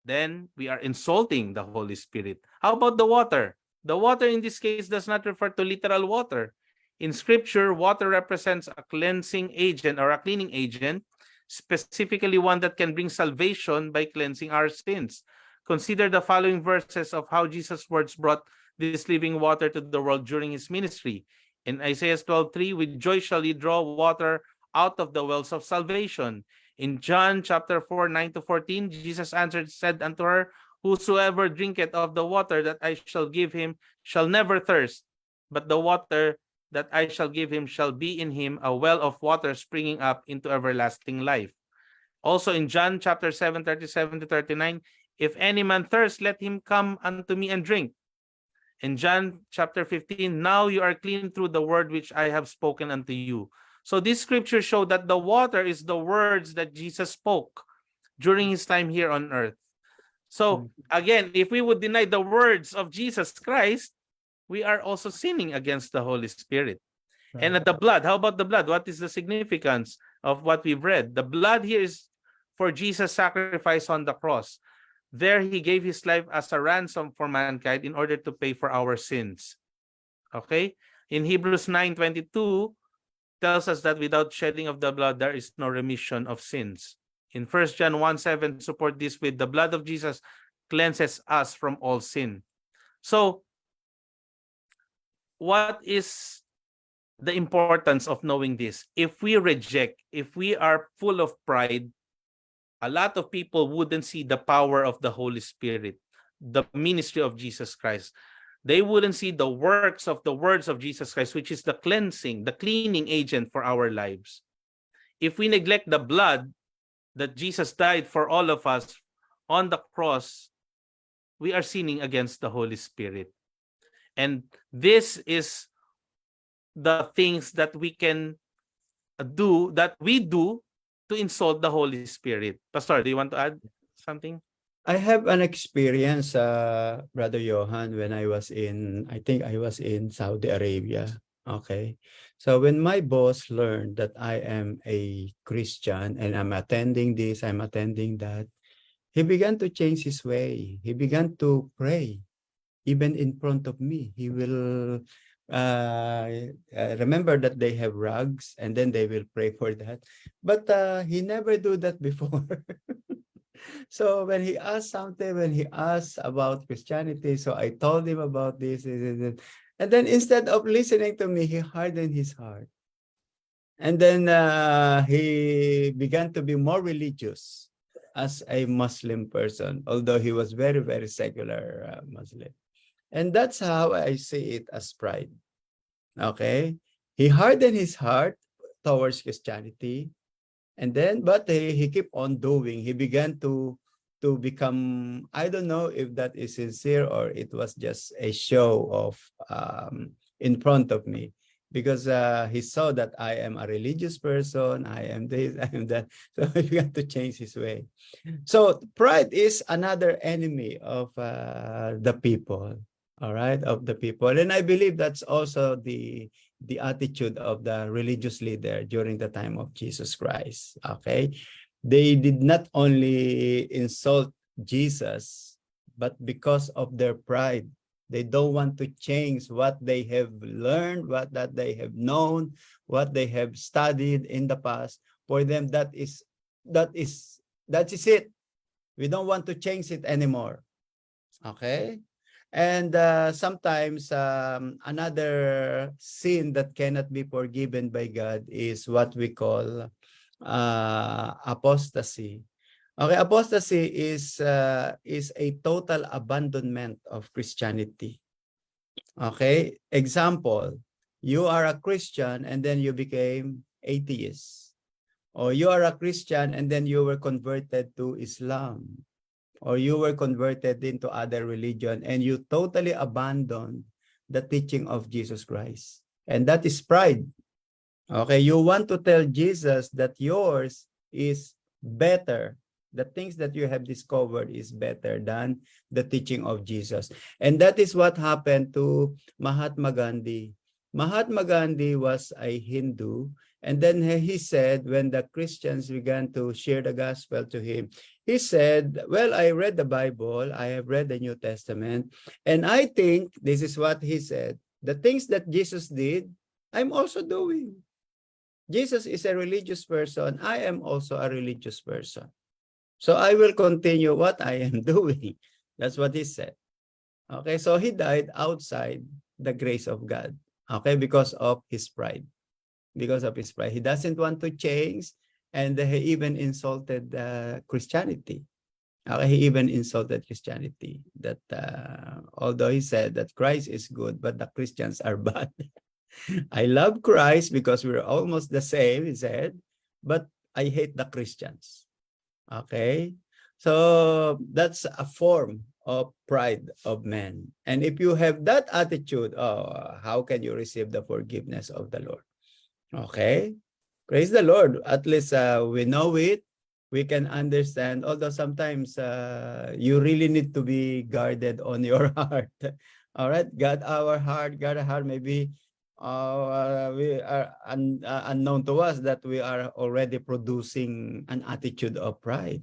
then we are insulting the Holy Spirit. How about the water? The water in this case does not refer to literal water. In Scripture, water represents a cleansing agent or a cleaning agent, specifically one that can bring salvation by cleansing our sins. Consider the following verses of how Jesus' words brought this living water to the world during his ministry. In Isaiah 12:3, with joy shall ye draw water out of the wells of salvation. In John chapter 4:9-14, Jesus answered, said unto her, whosoever drinketh of the water that I shall give him shall never thirst, but the water that I shall give him shall be in him a well of water springing up into everlasting life. Also in John chapter 7:37-39, if any man thirst, let him come unto me and drink. In John chapter 15, now you are clean through the word which I have spoken unto you. So this scripture show that the water is the words that Jesus spoke. during his time here on earth. So again, if we would deny the words of Jesus Christ, we are also sinning against the Holy Spirit. And the blood, how about the blood? What is the significance of what we've read? The blood here is for Jesus' sacrifice on the cross. There he gave his life as a ransom for mankind in order to pay for our sins. Okay? In Hebrews 9:22 tells us that without shedding of the blood, there is no remission of sins. In 1 John 1:7, support this with the blood of Jesus cleanses us from all sin. So, what is the importance of knowing this? If we reject, if we are full of pride, a lot of people wouldn't see the power of the Holy Spirit, the ministry of Jesus Christ. They wouldn't see the works of the words of Jesus Christ, which is the cleansing, the cleaning agent for our lives. If we neglect the blood that Jesus died for all of us on the cross, we are sinning against the Holy Spirit. And this is the things that we can do, that we do to insult the Holy Spirit. Pastor, do you want to add something? I have an experience, Brother Johan, when I think I was in Saudi Arabia. Okay. So when my boss learned that I am a Christian and I'm attending this, I'm attending that, he began to change his way. He began to pray, even in front of me. He will remember that they have rugs and then they will pray for that. But he never do that before. So when he asked something, when he asked about Christianity, so I told him about this. And then instead of listening to me, he hardened his heart. And then he began to be more religious as a Muslim person, although he was very, very secular Muslim. And that's how I see it as pride. Okay? He hardened his heart towards Christianity. And then, but he kept on doing. He began to become, I don't know if that is sincere or it was just a show of in front of me. Because he saw that I am a religious person, I am this, I am that. So he began to change his way. So pride is another enemy of the people, all right, of the people. And I believe that's also the attitude of the religious leader during the time of Jesus Christ, okay? They did not only insult Jesus, but because of their pride, they don't want to change what they have learned, what that they have known, what they have studied in the past. For them, that is it. We don't want to change it anymore. Okay? And sometimes another sin that cannot be forgiven by God is what we call apostasy. Okay, apostasy is a total abandonment of Christianity. Okay, example, you are a Christian and then you became atheist, or you are a Christian and then you were converted to Islam, or you were converted into other religion and you totally abandoned the teaching of Jesus Christ. And that is pride. Okay, you want to tell Jesus that yours is better. The things that you have discovered is better than the teaching of Jesus. And that is what happened to Mahatma Gandhi. Mahatma Gandhi was a Hindu. And then he said, when the Christians began to share the gospel to him, he said, well, I read the Bible, I have read the New Testament, and I think, this is what he said, the things that Jesus did, I'm also doing. Jesus is a religious person, I am also a religious person. So I will continue what I am doing. That's what he said. Okay, so he died outside the grace of God. Okay, because of his pride. Because of his pride. He doesn't want to change, and he even insulted Christianity. Okay, he even insulted Christianity. That although he said that Christ is good, but the Christians are bad. I love Christ because we're almost the same, he said, but I hate the Christians. Okay, so that's a form of pride of man. And if you have that attitude, how can you receive the forgiveness of the Lord? Okay, praise the Lord. At least we know it. we can understand, although sometimes you really need to be guarded on your heart. All right, guard our heart, maybe we are unknown to us that we are already producing an attitude of pride.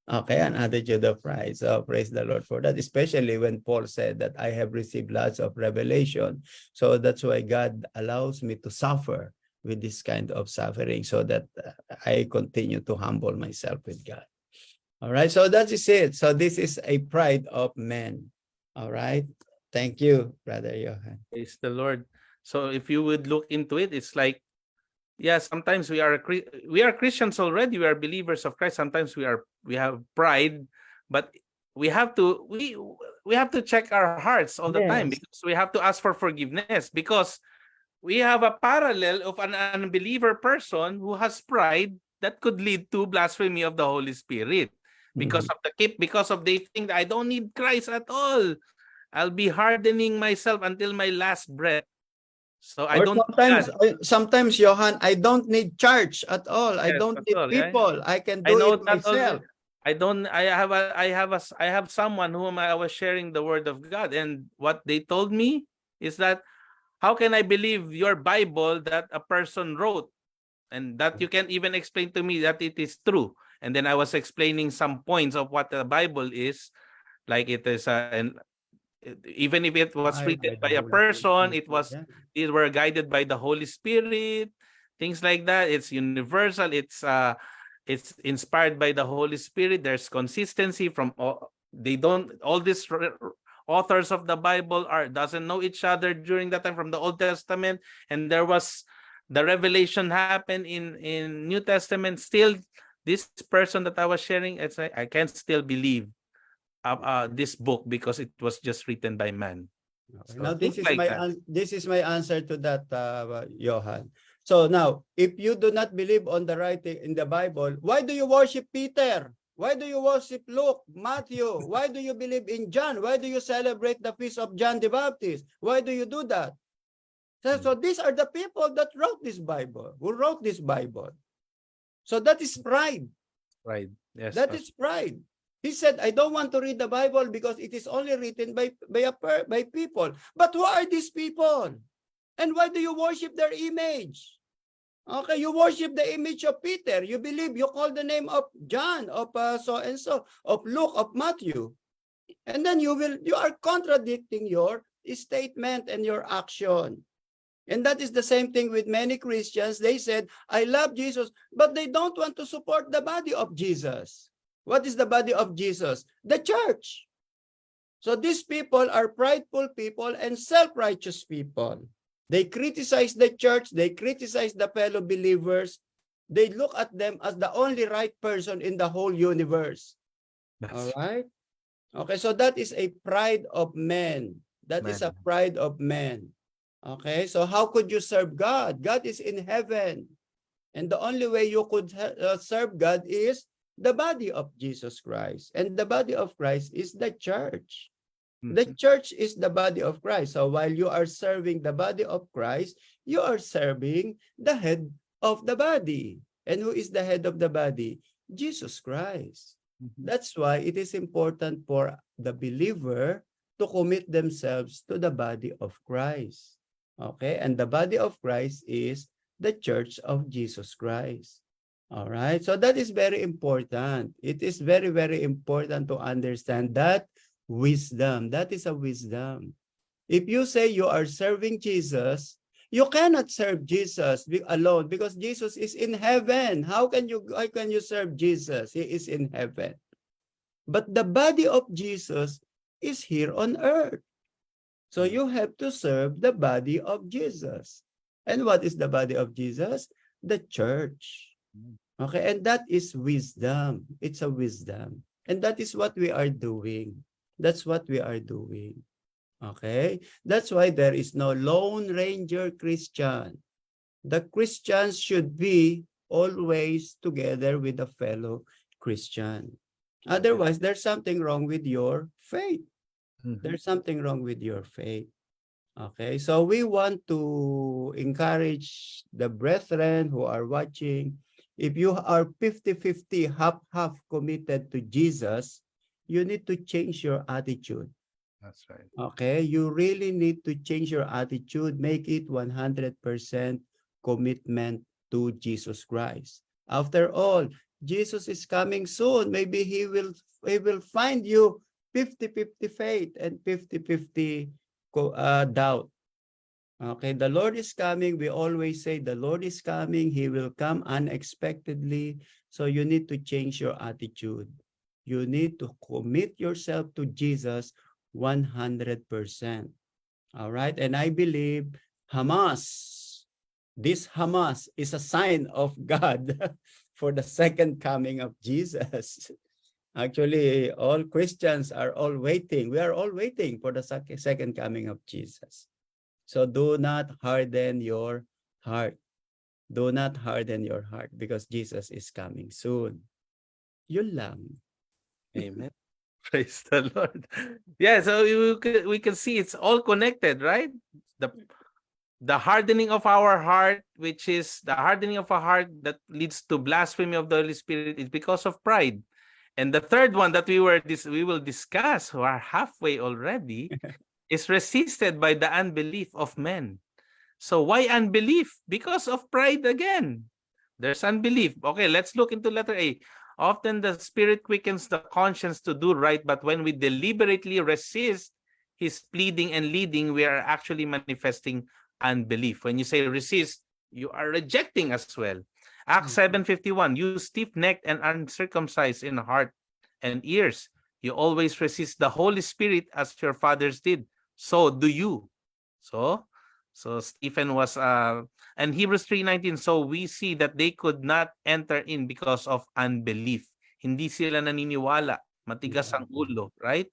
Okay, an attitude of pride. So praise the Lord for that, especially when Paul said that I have received lots of revelation. So that's why God allows me to suffer with this kind of suffering, so that I continue to humble myself with God. All right, so that is it. So this is a pride of men. All right, thank you, Brother Johan. Praise the Lord. So if you would look into it, it's like, yeah, sometimes we are Christians already. We are believers of Christ. Sometimes we have pride, but we have to check our hearts all the time, Yes. because we have to ask for forgiveness, because we have a parallel of an unbeliever person who has pride that could lead to blasphemy of the Holy Spirit, because of they think that I don't need Christ at all. I'll be hardening myself until my last breath. So I Or don't sometimes, Johan, I don't need church at all. I Yes, don't that's need all, yeah. people. I can I do know it that myself. I don't. I have someone whom I was sharing the word of God, and what they told me is that, how can I believe your Bible that a person wrote, and that you can't even explain to me that it is true? And then I was explaining some points of what the Bible is, like it is even if it was written by a person, it were guided by the Holy Spirit, things like that. It's universal. It's inspired by the Holy Spirit. There's consistency from all. All these authors of the Bible doesn't know each other during that time from the Old Testament, and there was the revelation happened in New Testament. Still, this person that I was sharing, it's like, I can't still believe this book because it was just written by man. Okay. So Now things like that. this is my answer to that, Johan. So now, if you do not believe on the writing in the Bible, why do you worship Peter? Why do you worship Luke, Matthew? Why do you believe in John? Why do you celebrate the feast of John the Baptist? Why do you do that? So these are the people that wrote this Bible, who wrote this Bible. So that is pride. Right. Yes. That is pride. He said, I don't want to read the Bible because it is only written by people. But who are these people? And why do you worship their image? Okay, you worship the image of Peter. You believe, you call the name of John, of so-and-so, of Luke, of Matthew. And then you are contradicting your statement and your action. And that is the same thing with many Christians. They said, I love Jesus, but they don't want to support the body of Jesus. What is the body of Jesus? The church. So these people are prideful people and self-righteous people. They criticize the church. They criticize the fellow believers. They look at them as the only right person in the whole universe. All right? Okay, so that is a pride of men. That is a pride of men. Okay, so how could you serve God? God is in heaven. And the only way you could serve God is the body of Jesus Christ. And the body of Christ is the church. The church is the body of Christ. So while you are serving the body of Christ, you are serving the head of the body. And who is the head of the body? Jesus Christ. That's why it is important for the believer to commit themselves to the body of Christ. Okay, and the body of Christ is the church of Jesus Christ. All right, so that is very important. It is very, very important to understand that wisdom. That is a wisdom. If you say you are serving Jesus, you cannot serve Jesus alone because Jesus is in heaven. How can you serve Jesus? He is in heaven. But the body of Jesus is here on earth. So you have to serve the body of Jesus. And what is the body of Jesus? The church. Okay, and that is wisdom. It's a wisdom. And that is what we are doing. That's what we are doing. Okay, that's why there is no Lone Ranger Christian. The Christians should be always together with a fellow Christian. Otherwise, there's something wrong with your faith. There's something wrong with your faith. Okay, so we want to encourage the brethren who are watching. If you are 50-50, half committed to Jesus, you need to change your attitude. That's right. Okay, you really need to change your attitude, make it 100% commitment to Jesus Christ. After all, Jesus is coming soon. Maybe he will find you 50-50 faith and 50-50 doubt. Okay, the Lord is coming. We always say the Lord is coming. He will come unexpectedly. So you need to change your attitude. You need to commit yourself to Jesus 100%. All right. And I believe this Hamas is a sign of God for the second coming of Jesus. Actually, all Christians are all waiting. We are all waiting for the second coming of Jesus. So do not harden your heart. Do not harden your heart because Jesus is coming soon. Yun lang. Amen. Praise the Lord. Yeah, so we can see it's all connected, right? The hardening of our heart, which is the hardening of a heart that leads to blasphemy of the Holy Spirit, is because of pride. And the third one that we will discuss, who are halfway already, is resisted by the unbelief of men. So why unbelief? Because of pride again. There's unbelief. Okay, let's look into letter A. Often the Spirit quickens the conscience to do right, but when we deliberately resist His pleading and leading, we are actually manifesting unbelief. When you say resist, you are rejecting as well. Acts 7:51, you stiff-necked and uncircumcised in heart and ears. You always resist the Holy Spirit as your fathers did. So do you. So Stephen was and Hebrews 3:19, so we see that they could not enter in because of unbelief. Hindi sila naniniwala, matigas ang ulo, right?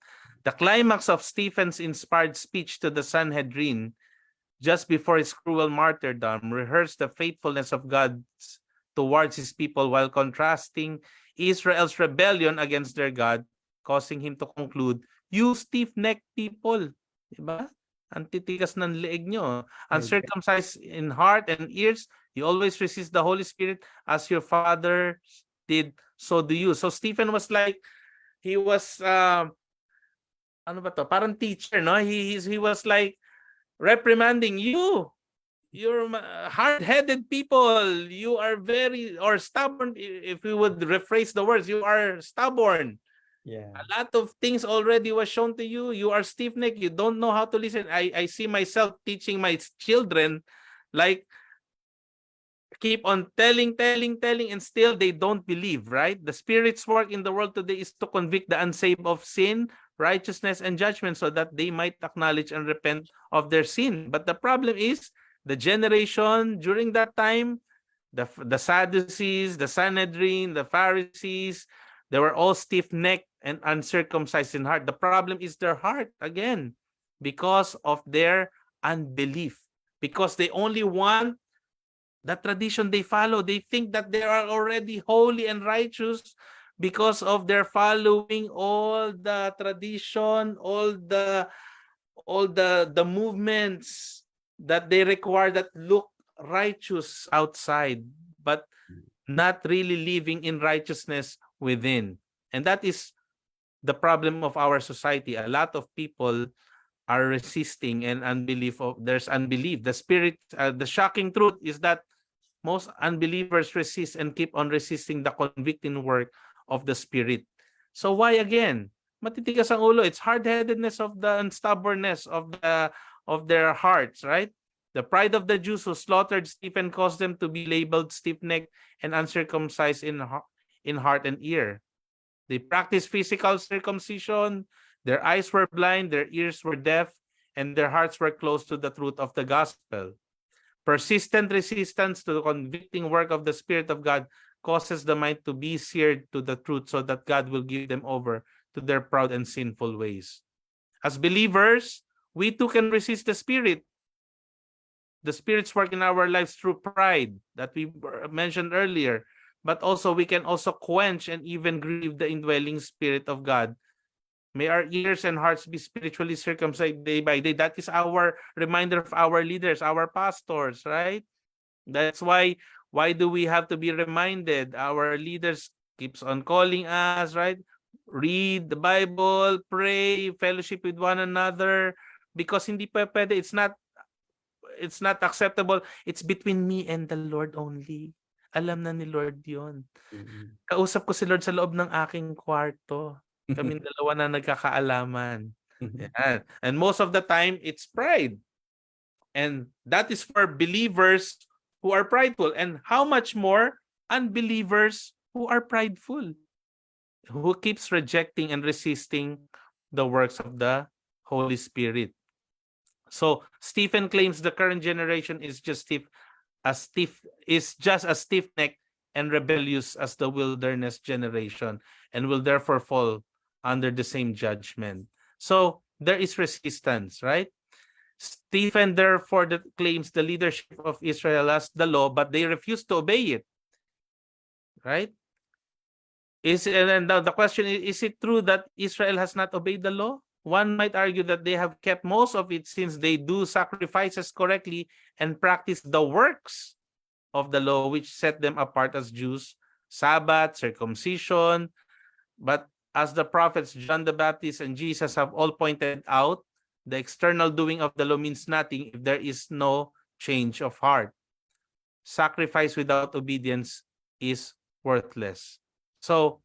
The climax of Stephen's inspired speech to the Sanhedrin just before his cruel martyrdom rehearsed the faithfulness of God towards his people while contrasting Israel's rebellion against their God, causing him to conclude, you stiff-necked people, diba? Ang titigas ng leeg nyo. Uncircumcised in heart and ears, you always resist the Holy Spirit as your father did, so do you. So Stephen was like, he was, ano ba to? Parang teacher, no? He was like reprimanding you. You're hard-headed people. You are very, or stubborn, if we would rephrase the words, you are stubborn. Yeah. A lot of things already was shown to you. You are stiff-necked. You don't know how to listen. I see myself teaching my children, like, keep on telling, and still they don't believe, right? The Spirit's work in the world today is to convict the unsaved of sin, righteousness, and judgment so that they might acknowledge and repent of their sin. But the problem is, the generation during that time, the Sadducees, the Sanhedrin, the Pharisees, they were all stiff-necked and uncircumcised in heart. The problem is their heart, again, because of their unbelief. Because they only want the tradition they follow. They think that they are already holy and righteous because of their following all the tradition, all the movements that they require that look righteous outside, but not really living in righteousness within. And that is the problem of our society. A lot of people are resisting and unbelief. There's unbelief. The Spirit, the shocking truth is that most unbelievers resist and keep on resisting the convicting work of the Spirit. So why again? Matitigas ang ulo. It's hard-headedness of the and stubbornness of their hearts, right? The pride of the Jews who slaughtered Stephen caused them to be labeled stiff-necked and uncircumcised in heart and ear. They practiced physical circumcision. Their eyes were blind, their ears were deaf, and their hearts were closed to the truth of the gospel. Persistent resistance to the convicting work of the Spirit of God causes the mind to be seared to the truth so that God will give them over to their proud and sinful ways. As believers, we too can resist the Spirit. The Spirit's work in our lives through pride that we mentioned earlier, but also we can also quench and even grieve the indwelling Spirit of God. May our ears and hearts be spiritually circumcised day by day. That is our reminder of our leaders, our pastors, right? That's why Why do we have to be reminded? Our leaders keeps on calling us, right? Read the Bible, pray, fellowship with one another, because hindi pa pwede, it's not acceptable. It's between me and the Lord only. Alam na ni Lord 'yon. Kausap ko si Lord sa loob ng aking kwarto. Kaming dalawa na nagkakaalaman. Yan. And most of the time, it's pride. And that is for believers who are prideful. And how much more unbelievers who are prideful, who keeps rejecting and resisting the works of the Holy Spirit. So Stephen claims the current generation is just as stiff-necked and rebellious as the wilderness generation, and will therefore fall under the same judgment. So there is resistance, right? Stephen therefore claims the leadership of Israel as the law, but they refuse to obey it. Right? And the question is it true that Israel has not obeyed the law? One might argue that they have kept most of it, since they do sacrifices correctly and practice the works of the law, which set them apart as Jews, Sabbath, circumcision. But as the prophets John the Baptist and Jesus have all pointed out, the external doing of the law means nothing if there is no change of heart. Sacrifice without obedience is worthless. So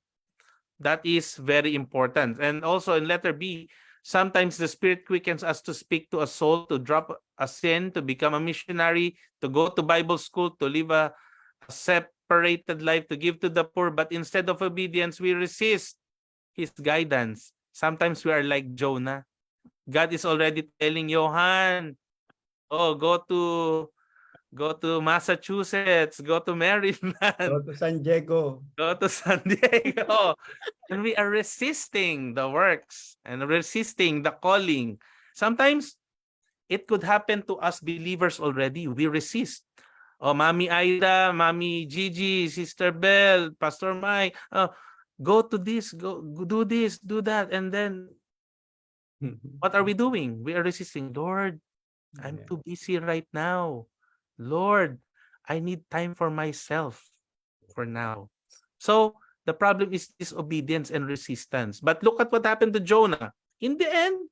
that is very important. And also in letter B, sometimes the Spirit quickens us to speak to a soul, to drop a sin, to become a missionary, to go to Bible school, to live a separated life, to give to the poor. But instead of obedience, we resist His guidance. Sometimes we are like Jonah. God is already telling Johan, oh, go to Massachusetts, go to Maryland, Go to San Diego. go to San Diego. And we are resisting the works and resisting the calling. Sometimes it could happen to us believers already. We resist. Oh, Mami Aida, Mami Gigi, Sister Bell, Pastor Mike, go to this, go do this, do that. And then what are we doing? We are resisting. Lord, I'm too busy right now. Lord, I need time for myself for now. So the problem is disobedience and resistance. But look at what happened to Jonah. In the end,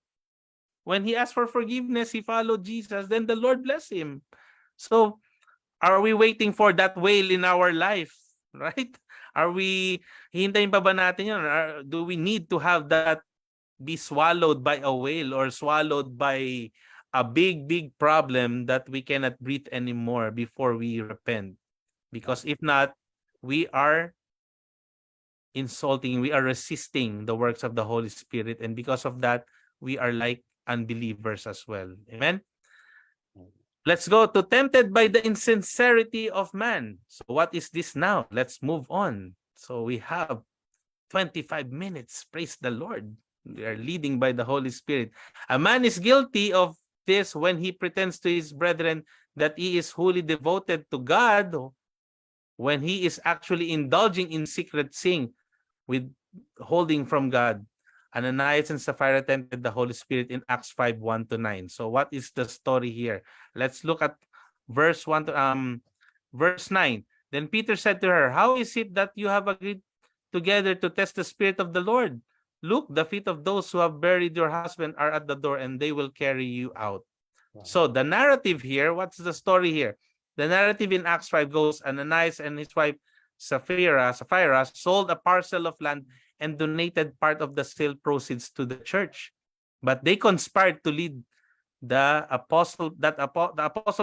when he asked for forgiveness, he followed Jesus. Then the Lord blessed him. So are we waiting for that whale in our life? Right? Are we, hintayin pa ba natin yun? Do we need to have that be swallowed by a whale or swallowed by a big problem that we cannot breathe anymore before we repent? Because if not, we are insulting, we are resisting the works of the Holy Spirit, and because of that, we are like unbelievers as well. Amen? Let's go to tempted by the insincerity of man. So what is this now? Let's move on. So we have 25 minutes. Praise the Lord. We are leading by the Holy Spirit. A man is guilty of this when he pretends to his brethren that he is wholly devoted to God, when he is actually indulging in secret sin, withholding from God. Ananias and Sapphira tempted the Holy Spirit in Acts 5:1-9. So what is the story here? Let's look at verse 9. Then Peter said to her, "How is it that you have agreed together to test the Spirit of the Lord? Look, the feet of those who have buried your husband are at the door, and they will carry you out." Wow. So the narrative here, what's the story here? The narrative in Acts 5 goes, Ananias and his wife Sapphira sold a parcel of land and donated part of the sale proceeds to the church. But they conspired to lead the apostle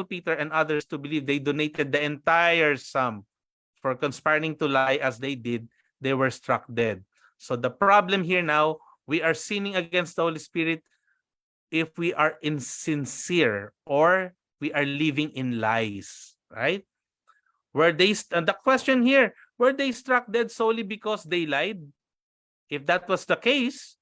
Peter and others to believe they donated the entire sum. For conspiring to lie as they did, they were struck dead. So the problem here now, we are sinning against the Holy Spirit if we are insincere or we are living in lies, right? The question here, were they struck dead solely because they lied? If that was the case,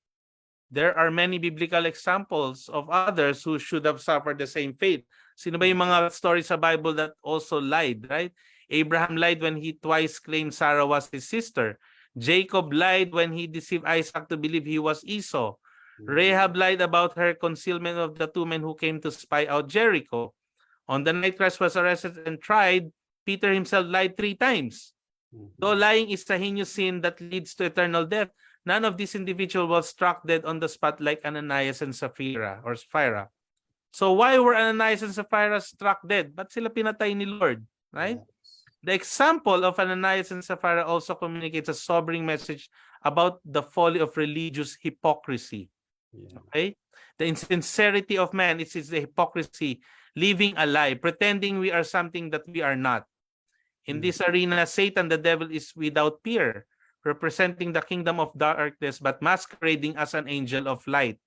there are many biblical examples of others who should have suffered the same fate. Sino ba yung mga stories sa Bible that also lied, right? Abraham lied when he twice claimed Sarah was his sister. Jacob lied when he deceived Isaac to believe he was Esau. Rahab lied about her concealment of the two men who came to spy out Jericho. On the night Christ was arrested and tried, Peter himself lied 3 times. Though lying is a heinous sin that leads to eternal death, none of these individuals was struck dead on the spot like Ananias and Sapphira or Sapphira. So why were Ananias and Sapphira struck dead? Ba't sila pinatay ni Lord? Right? The example of Ananias and Sapphira also communicates a sobering message about the folly of religious hypocrisy. Okay? The insincerity of man is the hypocrisy, living a lie, pretending we are something that we are not. In this arena, Satan, the devil, is without peer, representing the kingdom of darkness but masquerading as an angel of light.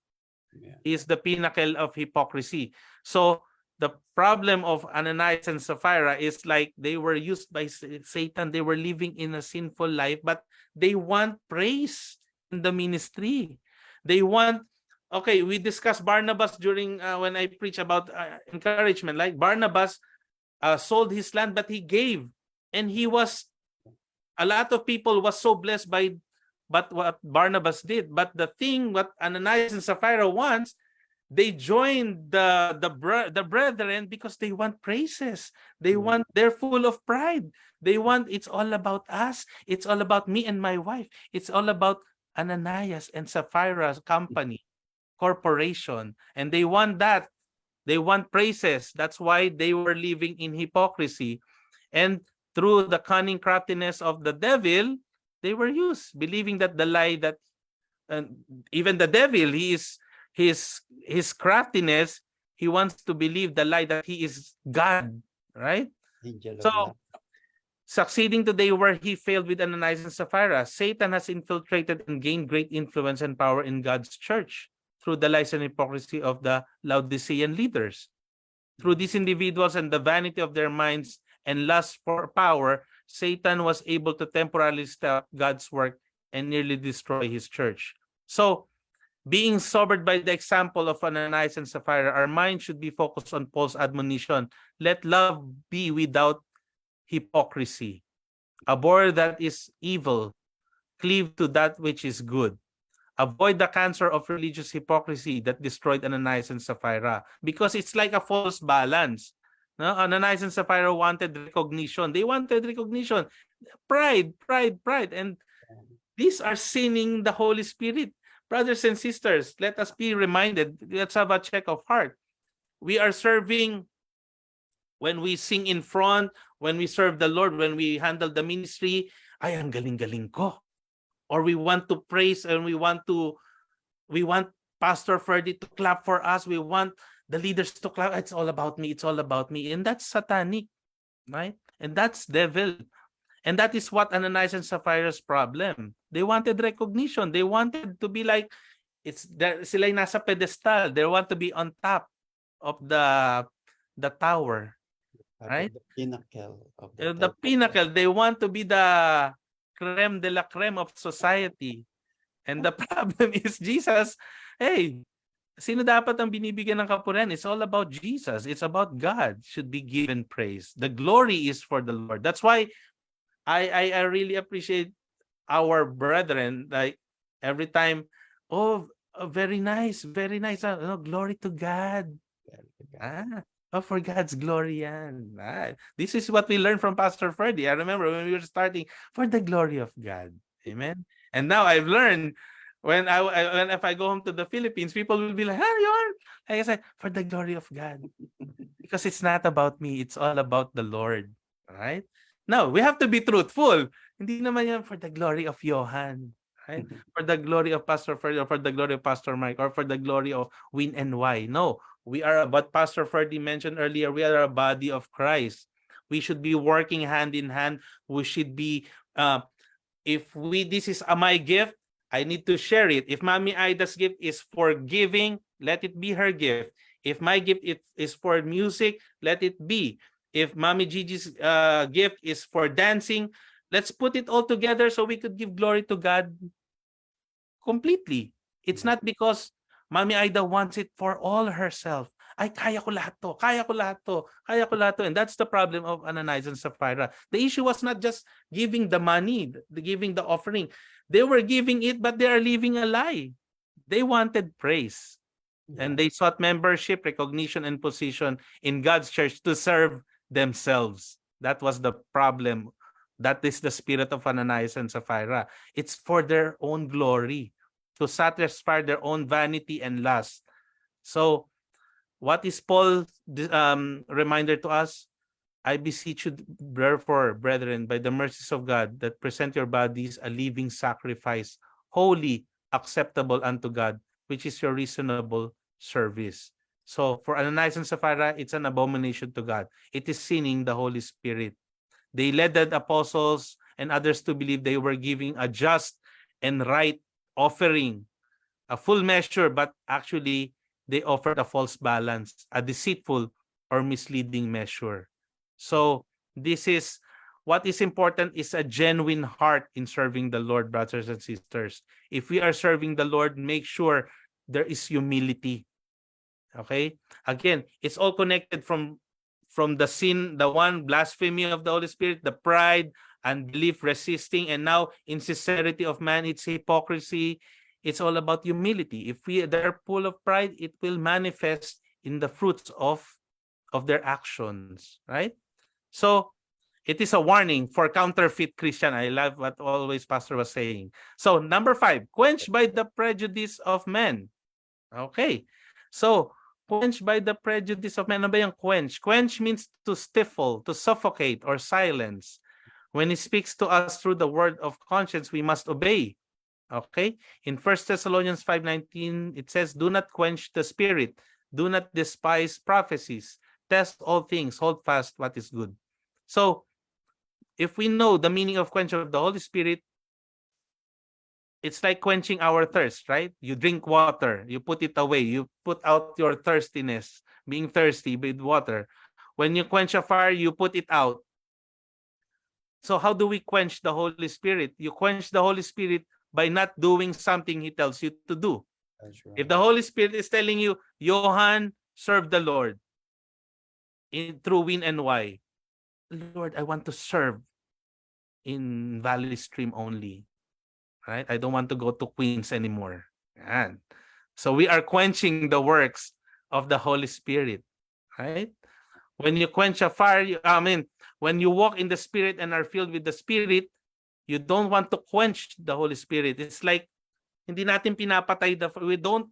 He is the pinnacle of hypocrisy. So the problem of Ananias and Sapphira is like they were used by Satan. They were living in a sinful life, but they want praise in the ministry. They want, okay, we discussed Barnabas during when I preach about encouragement. Like Barnabas sold his land, but he gave. And he was, a lot of people was so blessed by but what Barnabas did. But the thing what Ananias and Sapphira wants, they joined the brethren because they want praises. They're full of pride. They want, it's all about us. It's all about me and my wife. It's all about Ananias and Sapphira's company, corporation. And they want that. They want praises. That's why they were living in hypocrisy. And through the cunning craftiness of the devil, they were used, believing that the lie that even the devil, his craftiness, he wants to believe the lie that he is God, right? So, succeeding today where he failed with Ananias and Sapphira, Satan has infiltrated and gained great influence and power in God's church through the lies and hypocrisy of the Laodicean leaders. Through these individuals and the vanity of their minds and lust for power, Satan was able to temporarily stop God's work and nearly destroy his church. So, being sobered by the example of Ananias and Sapphira, our mind should be focused on Paul's admonition. Let love be without hypocrisy. Abhor that is evil. Cleave to that which is good. Avoid the cancer of religious hypocrisy that destroyed Ananias and Sapphira, because it's like a false balance. No? Ananias and Sapphira wanted recognition. They wanted recognition. Pride. And these are sinning the Holy Spirit. Brothers and sisters, let us be reminded. Let's have a check of heart. We are serving when we sing in front, when we serve the Lord, when we handle the ministry. Ay, ang galing-galing ko. Or we want to praise and we want Pastor Ferdy to clap for us. We want the leaders to clap. It's all about me. It's all about me. And that's satanic, right? And that's devil. And that is what Ananias and Sapphira's problem. They wanted recognition. They wanted to be like, sila yung nasa pedestal. They want to be on top of the tower, right? The pinnacle of The pinnacle. They want to be the creme de la creme of society. And the problem is Jesus, hey, sino dapat ang binibigyan ng kapurihan? It's all about Jesus. It's about God should be given praise. The glory is for the Lord. That's why I really appreciate our brethren. Like every time, very nice. Glory to God. For God's glory yan. This is what we learned from Pastor Ferdy. I remember when we were starting, for the glory of God. Amen. And now I've learned when if I go home to the Philippines, people will be like, you are? Like I said, for the glory of God. Because it's not about me. It's all about the Lord. Right? Now, we have to be truthful. Hindi naman yan for the glory of Johan. Right? For the glory of Pastor Ferdy, or for the glory of Pastor Mike, or for the glory of Win and Y. No. We are, what Pastor Ferdy mentioned earlier, we are a body of Christ. We should be working hand in hand. We should be, this is my gift, I need to share it. If Mami Ida's gift is for giving, let it be her gift. If my gift is for music, let it be. If Mami Gigi's gift is for dancing, let's put it all together so we could give glory to God completely. It's not because Mami Ida wants it for all herself. Ay, kaya ko lahat to. And that's the problem of Ananias and Sapphira. The issue was not just giving the money, giving the offering. They were giving it, but they are living a lie. They wanted praise. And they sought membership, recognition, and position in God's church to serve themselves. That was the problem. That is the spirit of Ananias and Sapphira. It's for their own glory, to satisfy their own vanity and lust. So, what is Paul's reminder to us? I beseech you, therefore, brethren, by the mercies of God, that present your bodies a living sacrifice, holy, acceptable unto God, which is your reasonable service. So, for Ananias and Sapphira, it's an abomination to God. It is sinning the Holy Spirit. They led the apostles and others to believe they were giving a just and right offering, a full measure, but actually they offered a false balance, a deceitful or misleading measure. So this is what is important, is a genuine heart in serving the Lord, brothers and sisters. If we are serving the Lord, make sure there is humility. Okay? Again, it's all connected from the sin, the one, blasphemy of the Holy Spirit, the pride, unbelief, resisting, and now insincerity of man, it's hypocrisy. It's all about humility. If they're full of pride, it will manifest in the fruits of their actions, right? So it is a warning for counterfeit Christian. I love what always Pastor was saying. So number 5, quenched by the prejudice of men. Okay. So quenched by the prejudice of men. Ano ba yung quench? Quench means to stifle, to suffocate, or silence. When he speaks to us through the word of conscience, we must obey. Okay? In 1 Thessalonians 5:19, it says, do not quench the spirit. Do not despise prophecies. Test all things. Hold fast what is good. So, if we know the meaning of quench of the Holy Spirit, it's like quenching our thirst, right? You drink water, you put it away, you put out your thirstiness, being thirsty with water. When you quench a fire, you put it out. So how do we quench the Holy Spirit? You quench the Holy Spirit by not doing something He tells you to do. If the Holy Spirit is telling you, Johan, serve the Lord through Win and Y. Lord, I want to serve in Valley Stream only. Right? I don't want to go to Queens anymore. Yan. So we are quenching the works of the Holy Spirit. Right? When you quench a fire, when you walk in the Spirit and are filled with the Spirit, you don't want to quench the Holy Spirit. It's like, hindi natin pinapatay we don't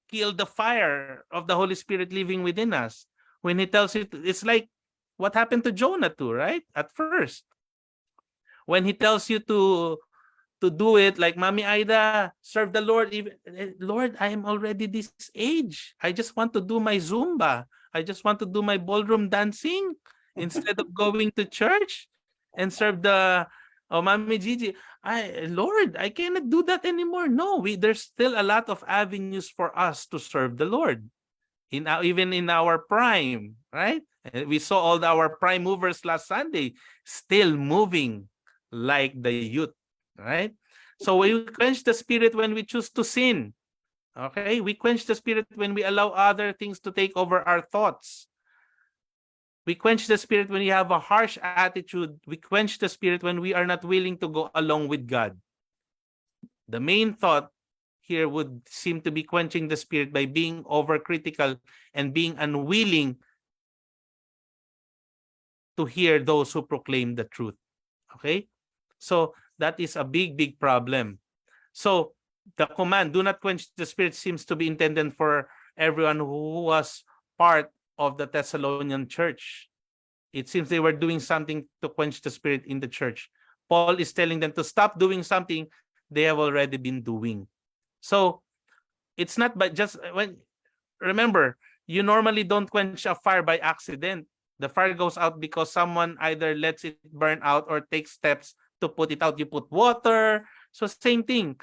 kill the fire of the Holy Spirit living within us. When He tells you, it's like what happened to Jonah too, right? At first. When He tells you to do it, like Mami Aida, serve the Lord. Lord, I am already this age. I just want to do my Zumba. I just want to do my ballroom dancing instead of going to church and serve the Mami Gigi. Lord, I cannot do that anymore. No, there's still a lot of avenues for us to serve the Lord. Even in our prime, right? We saw all our prime movers last Sunday still moving like the youth. Right? So we quench the spirit when we choose to sin. Okay? We quench the spirit when we allow other things to take over our thoughts. We quench the spirit when we have a harsh attitude. We quench the spirit when we are not willing to go along with God. The main thought here would seem to be quenching the spirit by being overcritical and being unwilling to hear those who proclaim the truth. Okay? So that is a big, big problem. So the command, do not quench the spirit, seems to be intended for everyone who was part of the Thessalonian church. It seems they were doing something to quench the spirit in the church. Paul is telling them to stop doing something they have already been doing. So it's not by just remember, you normally don't quench a fire by accident. The fire goes out because someone either lets it burn out or takes steps to put it out. You put water. So same thing.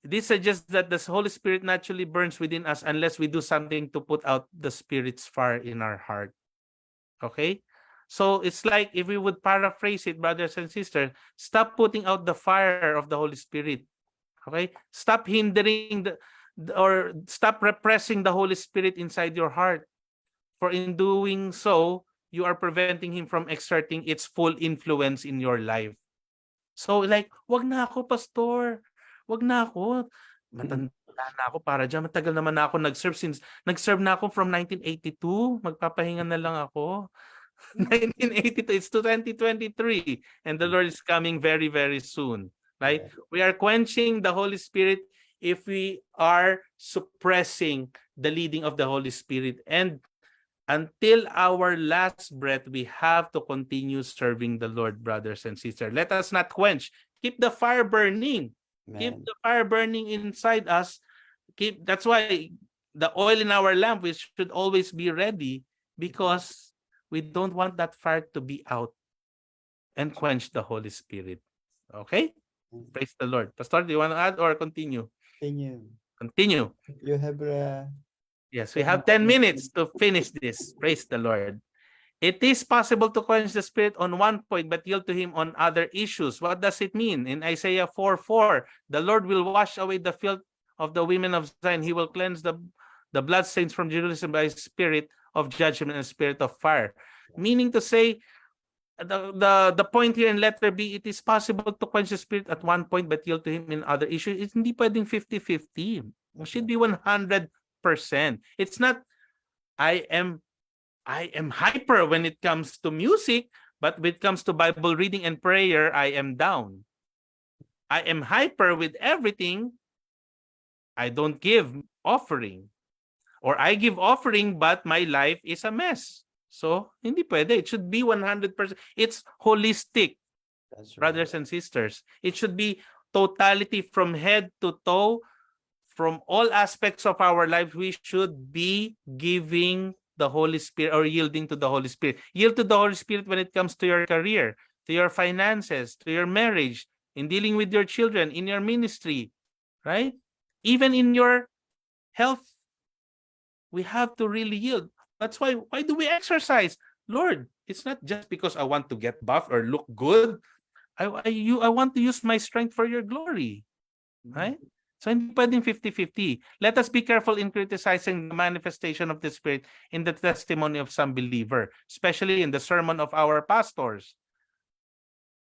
This suggests that the Holy Spirit naturally burns within us unless we do something to put out the Spirit's fire in our heart. Okay? So it's like, if we would paraphrase it, brothers and sisters, stop putting out the fire of the Holy Spirit. Okay? Stop hindering or stop repressing the Holy Spirit inside your heart. For in doing so, you are preventing Him from exerting its full influence in your life. So like, wag na ako, pastor. Wag na ako. Matanda na ako para dyan. Matagal naman na ako nag-serve na ako from 1982. Magpapahinga na lang ako. 1982, it's 2023, and the Lord is coming very, very soon, right? We are quenching the Holy Spirit if we are suppressing the leading of the Holy Spirit. And until our last breath, we have to continue serving the Lord, brothers and sisters. Let us not quench. Keep the fire burning. Keep Amen. the fire burning inside us. That's why the oil in our lamp, we should always be ready, because we don't want that fire to be out and quench the Holy Spirit. Okay? Praise the Lord. Pastor, do you want to add or continue? Continue. Continue. You have Yes, we have 10 minutes to finish this. Praise the Lord. It is possible to quench the Spirit on one point, but yield to Him on other issues. What does it mean? In Isaiah 4:4, the Lord will wash away the filth of the women of Zion. He will cleanse the bloodstains from Jerusalem by spirit of judgment and spirit of fire. Meaning to say, the point here in letter B, it is possible to quench the Spirit at one point, but yield to Him in other issues. It's hindi pwedeng 50-50. It should be 100%. It's not, I am hyper when it comes to music, but when it comes to Bible reading and prayer, I am down. I am hyper with everything. I don't give offering. Or I give offering, but my life is a mess. So, hindi pwede. It should be 100%. It's holistic, That's right. brothers and sisters. It should be totality from head to toe. From all aspects of our life, we should be giving the Holy Spirit or yielding to the Holy Spirit. Yield to the Holy Spirit when it comes to your career, to your finances, to your marriage, in dealing with your children, in your ministry, right? Even in your health, we have to really yield. That's why do we exercise? Lord, it's not just because I want to get buff or look good. I want to use my strength for your glory, right? So hindi pwedeng 50-50. Let us be careful in criticizing the manifestation of the Spirit in the testimony of some believer, especially in the sermon of our pastors.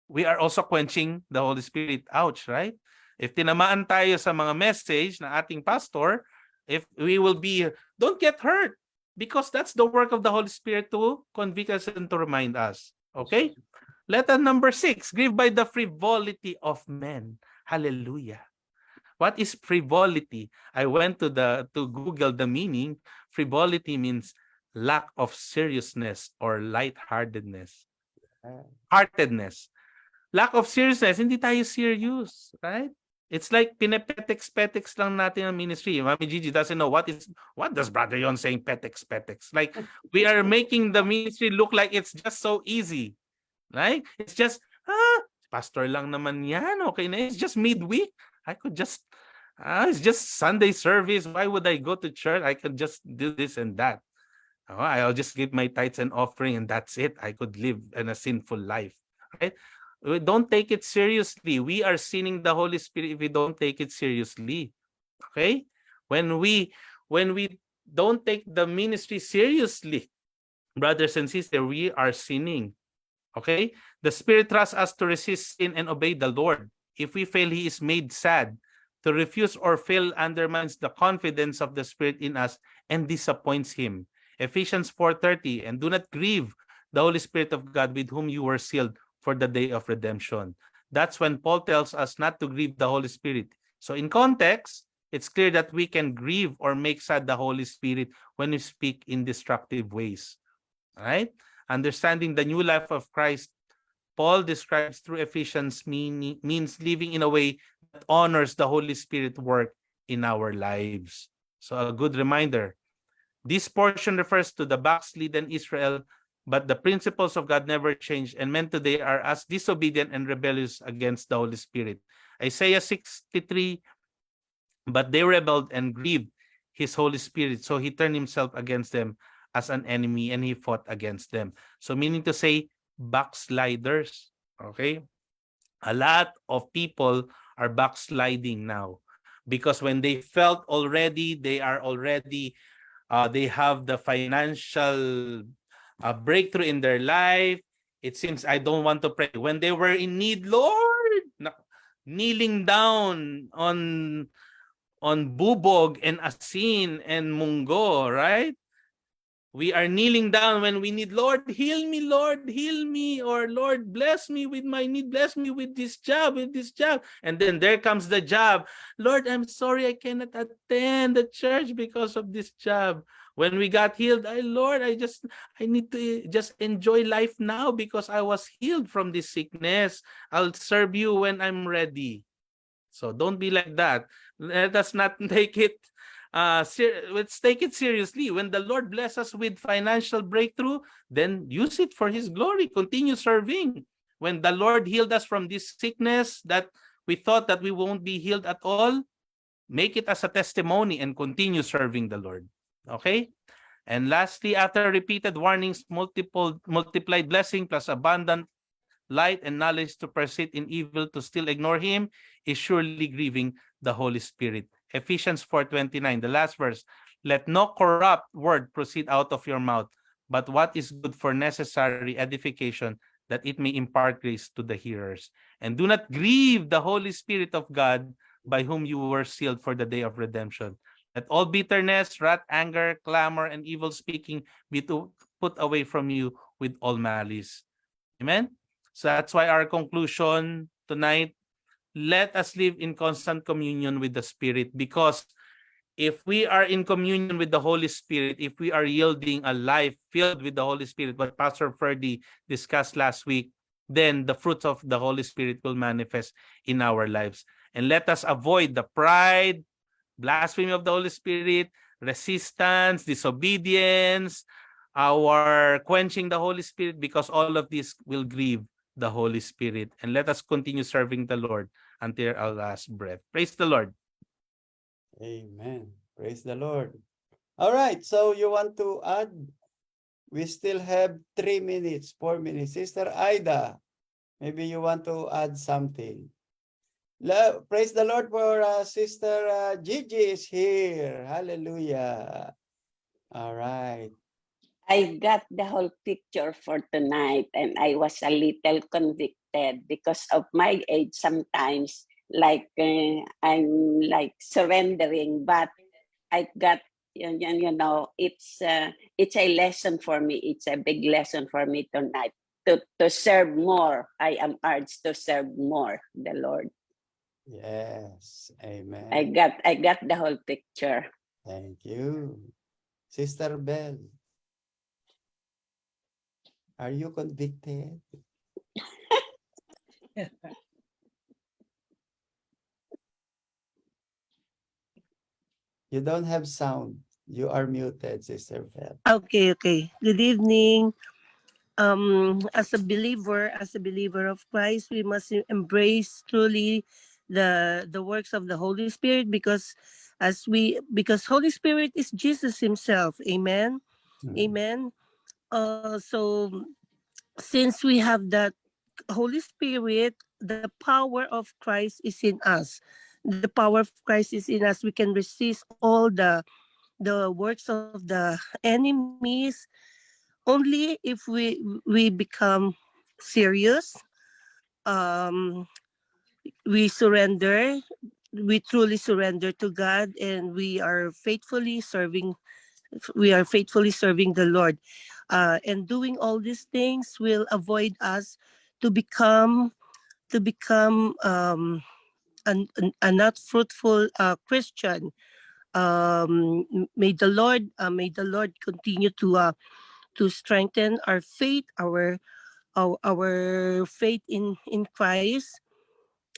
We are also quenching the Holy Spirit. Ouch, right? If tinamaan tayo sa mga message na ating pastor, if we will be, don't get hurt, because that's the work of the Holy Spirit to convict us and to remind us. Okay? Letter number 6, grieved by the frivolity of men. Hallelujah. What is frivolity? I went to Google the meaning. Frivolity means lack of seriousness or lightheartedness. Heartedness. Lack of seriousness, hindi tayo serious, right? It's like pinepetex-petex lang natin ang ministry. Mami Gigi doesn't know what does Brother Yon saying petex-petex. Like, we are making the ministry look like it's just so easy. Right? It's just, pastor lang naman yan. Okay na, it's just midweek. I could just, it's just Sunday service. Why would I go to church? I could just do this and that. I'll just give my tithes and offering and that's it. I could live in a sinful life. Right? We don't take it seriously. We are sinning the Holy Spirit if we don't take it seriously. Okay? When we don't take the ministry seriously, brothers and sisters, we are sinning. Okay? The Spirit trusts us to resist sin and obey the Lord. If we fail, He is made sad. To refuse or fail undermines the confidence of the Spirit in us and disappoints Him. Ephesians 4:30, and do not grieve the Holy Spirit of God with whom you were sealed for the day of redemption. That's when Paul tells us not to grieve the Holy Spirit. So in context, it's clear that we can grieve or make sad the Holy Spirit when we speak in destructive ways. All right? Understanding the new life of Christ, Paul describes through Ephesians means living in a way that honors the Holy Spirit work in our lives. So a good reminder. This portion refers to the backslidden Israel, but the principles of God never change, and men today are as disobedient and rebellious against the Holy Spirit. Isaiah 63, but they rebelled and grieved His Holy Spirit, so He turned Himself against them as an enemy, and He fought against them. So meaning to say, backsliders. Okay? A lot of people are backsliding now because when they felt already, they are already, they have the financial breakthrough in their life. It seems I don't want to pray. When they were in need, Lord, kneeling down on bubog and asin and munggo, right? We are kneeling down when we need, Lord, heal me, or Lord, bless me with my need, bless me with this job, And then there comes the job. Lord, I'm sorry I cannot attend the church because of this job. When we got healed, Lord, I need to just enjoy life now because I was healed from this sickness. I'll serve you when I'm ready. So don't be like that. Let us not take it let's take it seriously. When the Lord bless us with financial breakthrough, then use it for his glory. Continue serving. When the Lord healed us from this sickness that we thought that we won't be healed at all, make it as a testimony and continue serving the Lord. Okay? And lastly, after repeated warnings, multiplied blessing plus abundant light and knowledge to persist in evil, to still ignore him, is surely grieving the Holy Spirit. Ephesians 4:29, the last verse. Let no corrupt word proceed out of your mouth, but what is good for necessary edification, that it may impart grace to the hearers. And do not grieve the Holy Spirit of God, by whom you were sealed for the day of redemption. Let all bitterness, wrath, anger, clamor, and evil speaking be put away from you with all malice. Amen? So that's why our conclusion tonight, let us live in constant communion with the Spirit, because if we are in communion with the Holy Spirit, if we are yielding a life filled with the Holy Spirit, what Pastor Ferdy discussed last week, then the fruits of the Holy Spirit will manifest in our lives. And let us avoid the pride, blasphemy of the Holy Spirit, resistance, disobedience, our quenching the Holy Spirit, because all of this will grieve the Holy Spirit. And let us continue serving the Lord until our last breath. Praise the Lord. Amen. Praise the Lord. All right. So you want to add? We still have 3 minutes, 4 minutes. Sister Ida, maybe you want to add something. Praise the Lord for Sister Gigi is here. Hallelujah. All right. I got the whole picture for tonight, and I was a little convicted because of my age. Sometimes, I'm like surrendering, but I got it's a lesson for me. It's a big lesson for me tonight to serve more. I am urged to serve more the Lord. Yes. Amen. I got the whole picture. Thank you. Sister Bell, are you convicted? You don't have sound. You are muted, Sister Bell. Okay. Good evening. As a believer of Christ, we must embrace truly the works of the Holy Spirit, because Holy Spirit is Jesus Himself. Amen. Amen. So since we have that Holy Spirit, the power of Christ is in us. The power of Christ is in us. We can resist all the works of the enemies only if we become serious. Um, we surrender. We truly surrender to God, and we are faithfully serving the Lord. And doing all these things will avoid us to become a not fruitful Christian. May the Lord continue to strengthen our faith, our faith in Christ,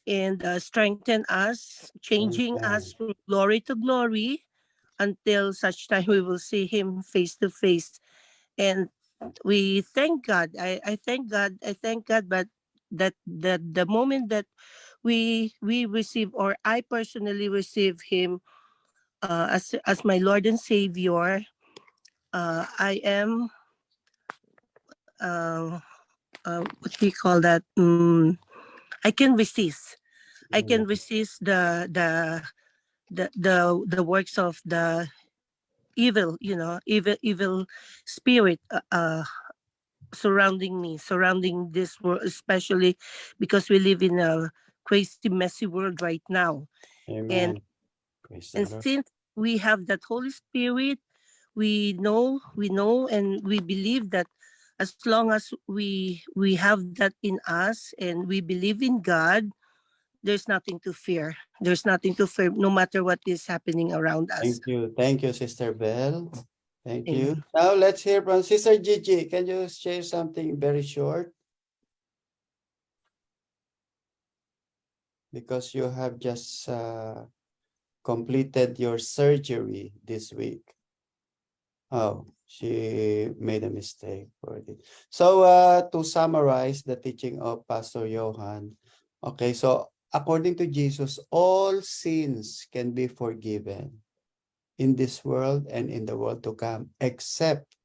and strengthen us, changing Amen. us from glory to glory until such time we will see Him face to face. And we thank God. I thank God. I thank God. But that the moment that we receive, or I personally receive Him as my Lord and Savior, I am what do you call that? I can resist. I can resist the works of the evil, evil spirit surrounding this world, especially because we live in a crazy, messy world right now. Amen. Praise the And Lord. since we have that Holy Spirit, we know and we believe that as long as we have that in us and we believe in God, there's nothing to fear. There's nothing to fear no matter what is happening around us. Thank you, Sister Bell. Thank you. Amen. Now let's hear from Sister Gigi. Can you share something very short? Because you have just completed your surgery this week. Oh, she made a mistake for it. So to summarize the teaching of Pastor Johan, okay, so according to Jesus, all sins can be forgiven in this world and in the world to come, except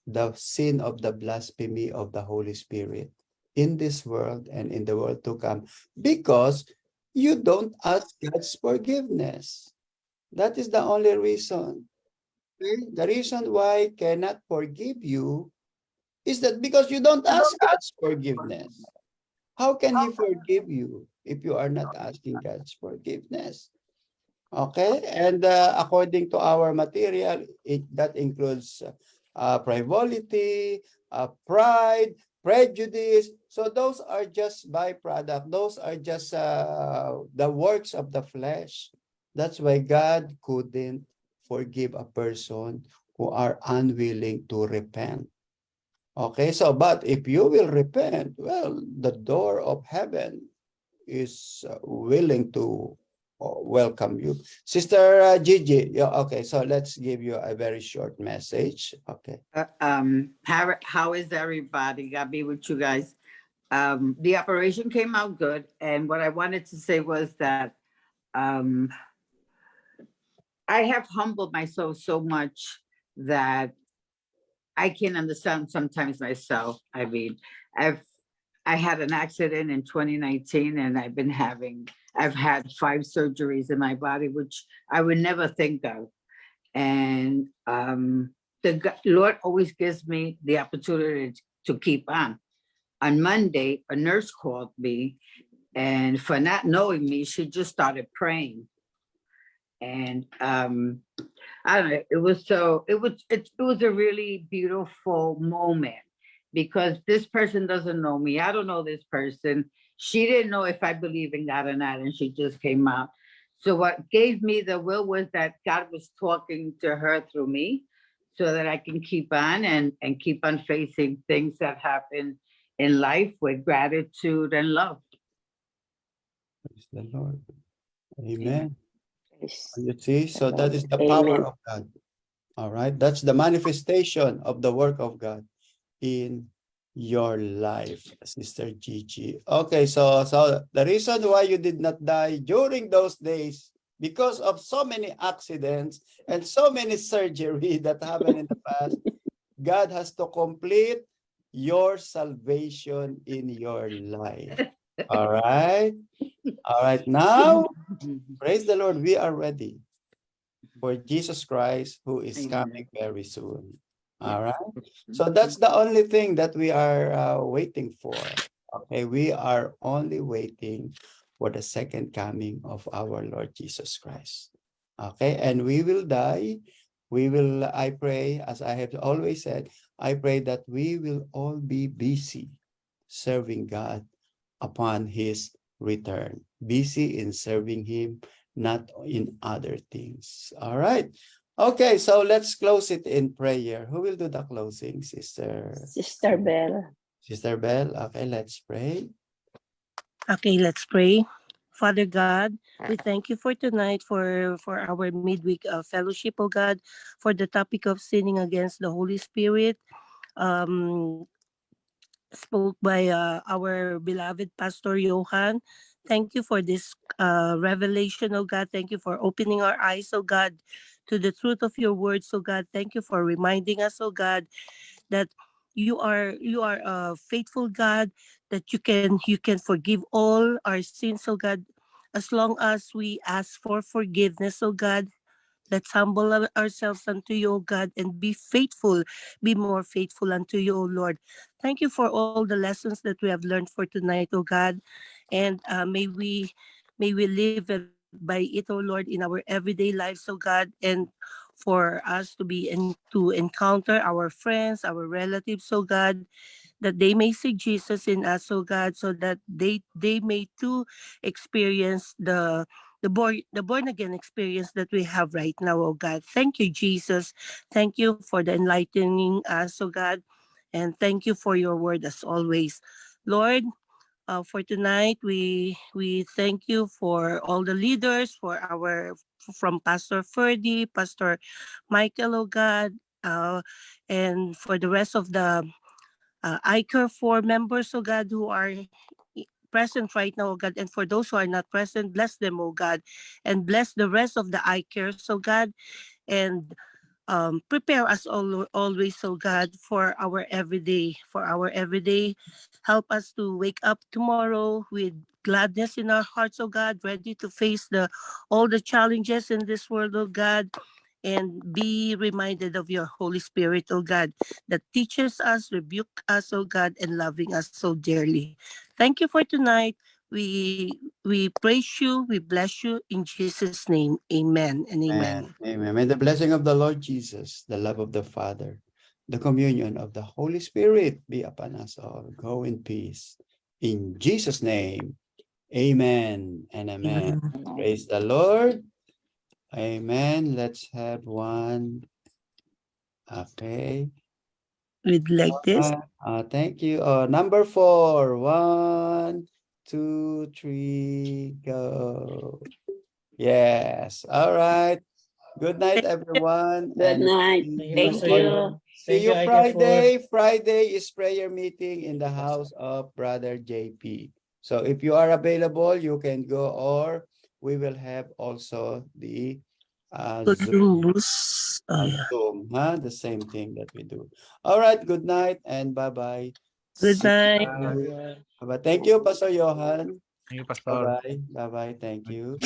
the sin of the blasphemy of the Holy Spirit in this world and in the world to come, because you don't ask God's forgiveness. That is the only reason. Okay? The reason why I cannot forgive you is that because you don't ask God's forgiveness. How can He forgive you if you are not asking God's forgiveness? Okay, and according to our material, that includes frivolity, pride, prejudice. So those are just byproduct. Those are just the works of the flesh. That's why God couldn't forgive a person who are unwilling to repent. Okay, so but if you will repent, well, the door of heaven is willing to welcome you. Sister Gigi, yeah, okay, so let's give you a very short message. Okay. How is everybody? God be with you guys. The operation came out good, and what I wanted to say was that um, I have humbled myself so much that I can understand sometimes myself. I mean, I had an accident in 2019, and I've had 5 surgeries in my body, which I would never think of. And Lord always gives me the opportunity to keep on. On Monday, a nurse called me, and for not knowing me, she just started praying. And I don't know, it was a really beautiful moment, because this person doesn't know me. I don't know this person. She didn't know if I believe in God or not, and she just came out. So what gave me the will was that God was talking to her through me, so that I can keep on and keep on facing things that happen in life with gratitude and love. Praise the Lord. Amen. Amen. Yes. You see, so that is the power of God. All right, that's the manifestation of the work of God in your life, Sister Gigi. Okay, so the reason why you did not die during those days, because of so many accidents and so many surgery that happened in the past, God has to complete your salvation in your life. All right. All right. Now, praise the Lord, we are ready for Jesus Christ, who is Amen. coming very soon. All right. So that's the only thing that we are waiting for. Okay. We are only waiting for the second coming of our Lord Jesus Christ. Okay. And we will die. I pray, as I have always said, I pray that we will all be busy serving God upon his return. Busy in serving him, not in other things. All right. Okay, so let's close it in prayer. Who will do the closing, Sister? Sister Bell. Sister Bell. Okay, let's pray. Okay, let's pray. Father God, we thank you for tonight for our midweek fellowship, oh God, for the topic of sinning against the Holy Spirit. Um, Spoke by our beloved Pastor Johan. Thank you for this revelation, oh God. Thank you for opening our eyes, oh God, to the truth of your words, oh God. Thank you for reminding us, oh God, that you are a faithful God, that you can forgive all our sins, oh God, as long as we ask for forgiveness, oh God. Let's humble ourselves unto you, O God, and be faithful, be more faithful unto you, O Lord. Thank you for all the lessons that we have learned for tonight, O God, and may we live by it, O Lord, in our everyday lives, O God, and for us to be to encounter our friends, our relatives, oh God, that they may see Jesus in us, oh God, so that they may too experience the born again experience that we have right now, oh God. Thank you, Jesus. Thank you for the enlightening us, oh God, and thank you for your word as always, Lord. For tonight, we thank you for all the leaders, for our from Pastor Ferdy, Pastor Michael, oh God, and for the rest of the ICAR for members, oh God, who are present right now, oh God, and for those who are not present, bless them, oh God, and bless the rest of the ICARs, oh God, and prepare us always, oh God, for our everyday, Help us to wake up tomorrow with gladness in our hearts, oh God, ready to face all the challenges in this world, oh God, and be reminded of your Holy Spirit, oh God, that teaches us, rebuke us, oh God, and loving us so dearly. Thank you for tonight. We praise you, we bless you in Jesus' name. Amen and amen. Amen. May the blessing of the Lord Jesus, the love of the Father, the communion of the Holy Spirit be upon us all. Go in peace. In Jesus' name, amen and amen. Praise the Lord. Amen. Let's have one. Okay. We'd like this. Thank you. Number 4. 1, 2, 3, go. Yes. All right. Good night, everyone. Good night. Thank you, Thank Pastor you. Johan. See Thank you Ika, Friday. Friday is prayer meeting in the house of Brother JP. So if you are available, you can go, or we will have also the Zoom, Zoom, the same thing that we do. All right. Good night and bye-bye. Good night. everyone. Bye-bye. Thank you, Pastor Johan. Thank you, Pastor. Bye-bye. Bye-bye. Thank you.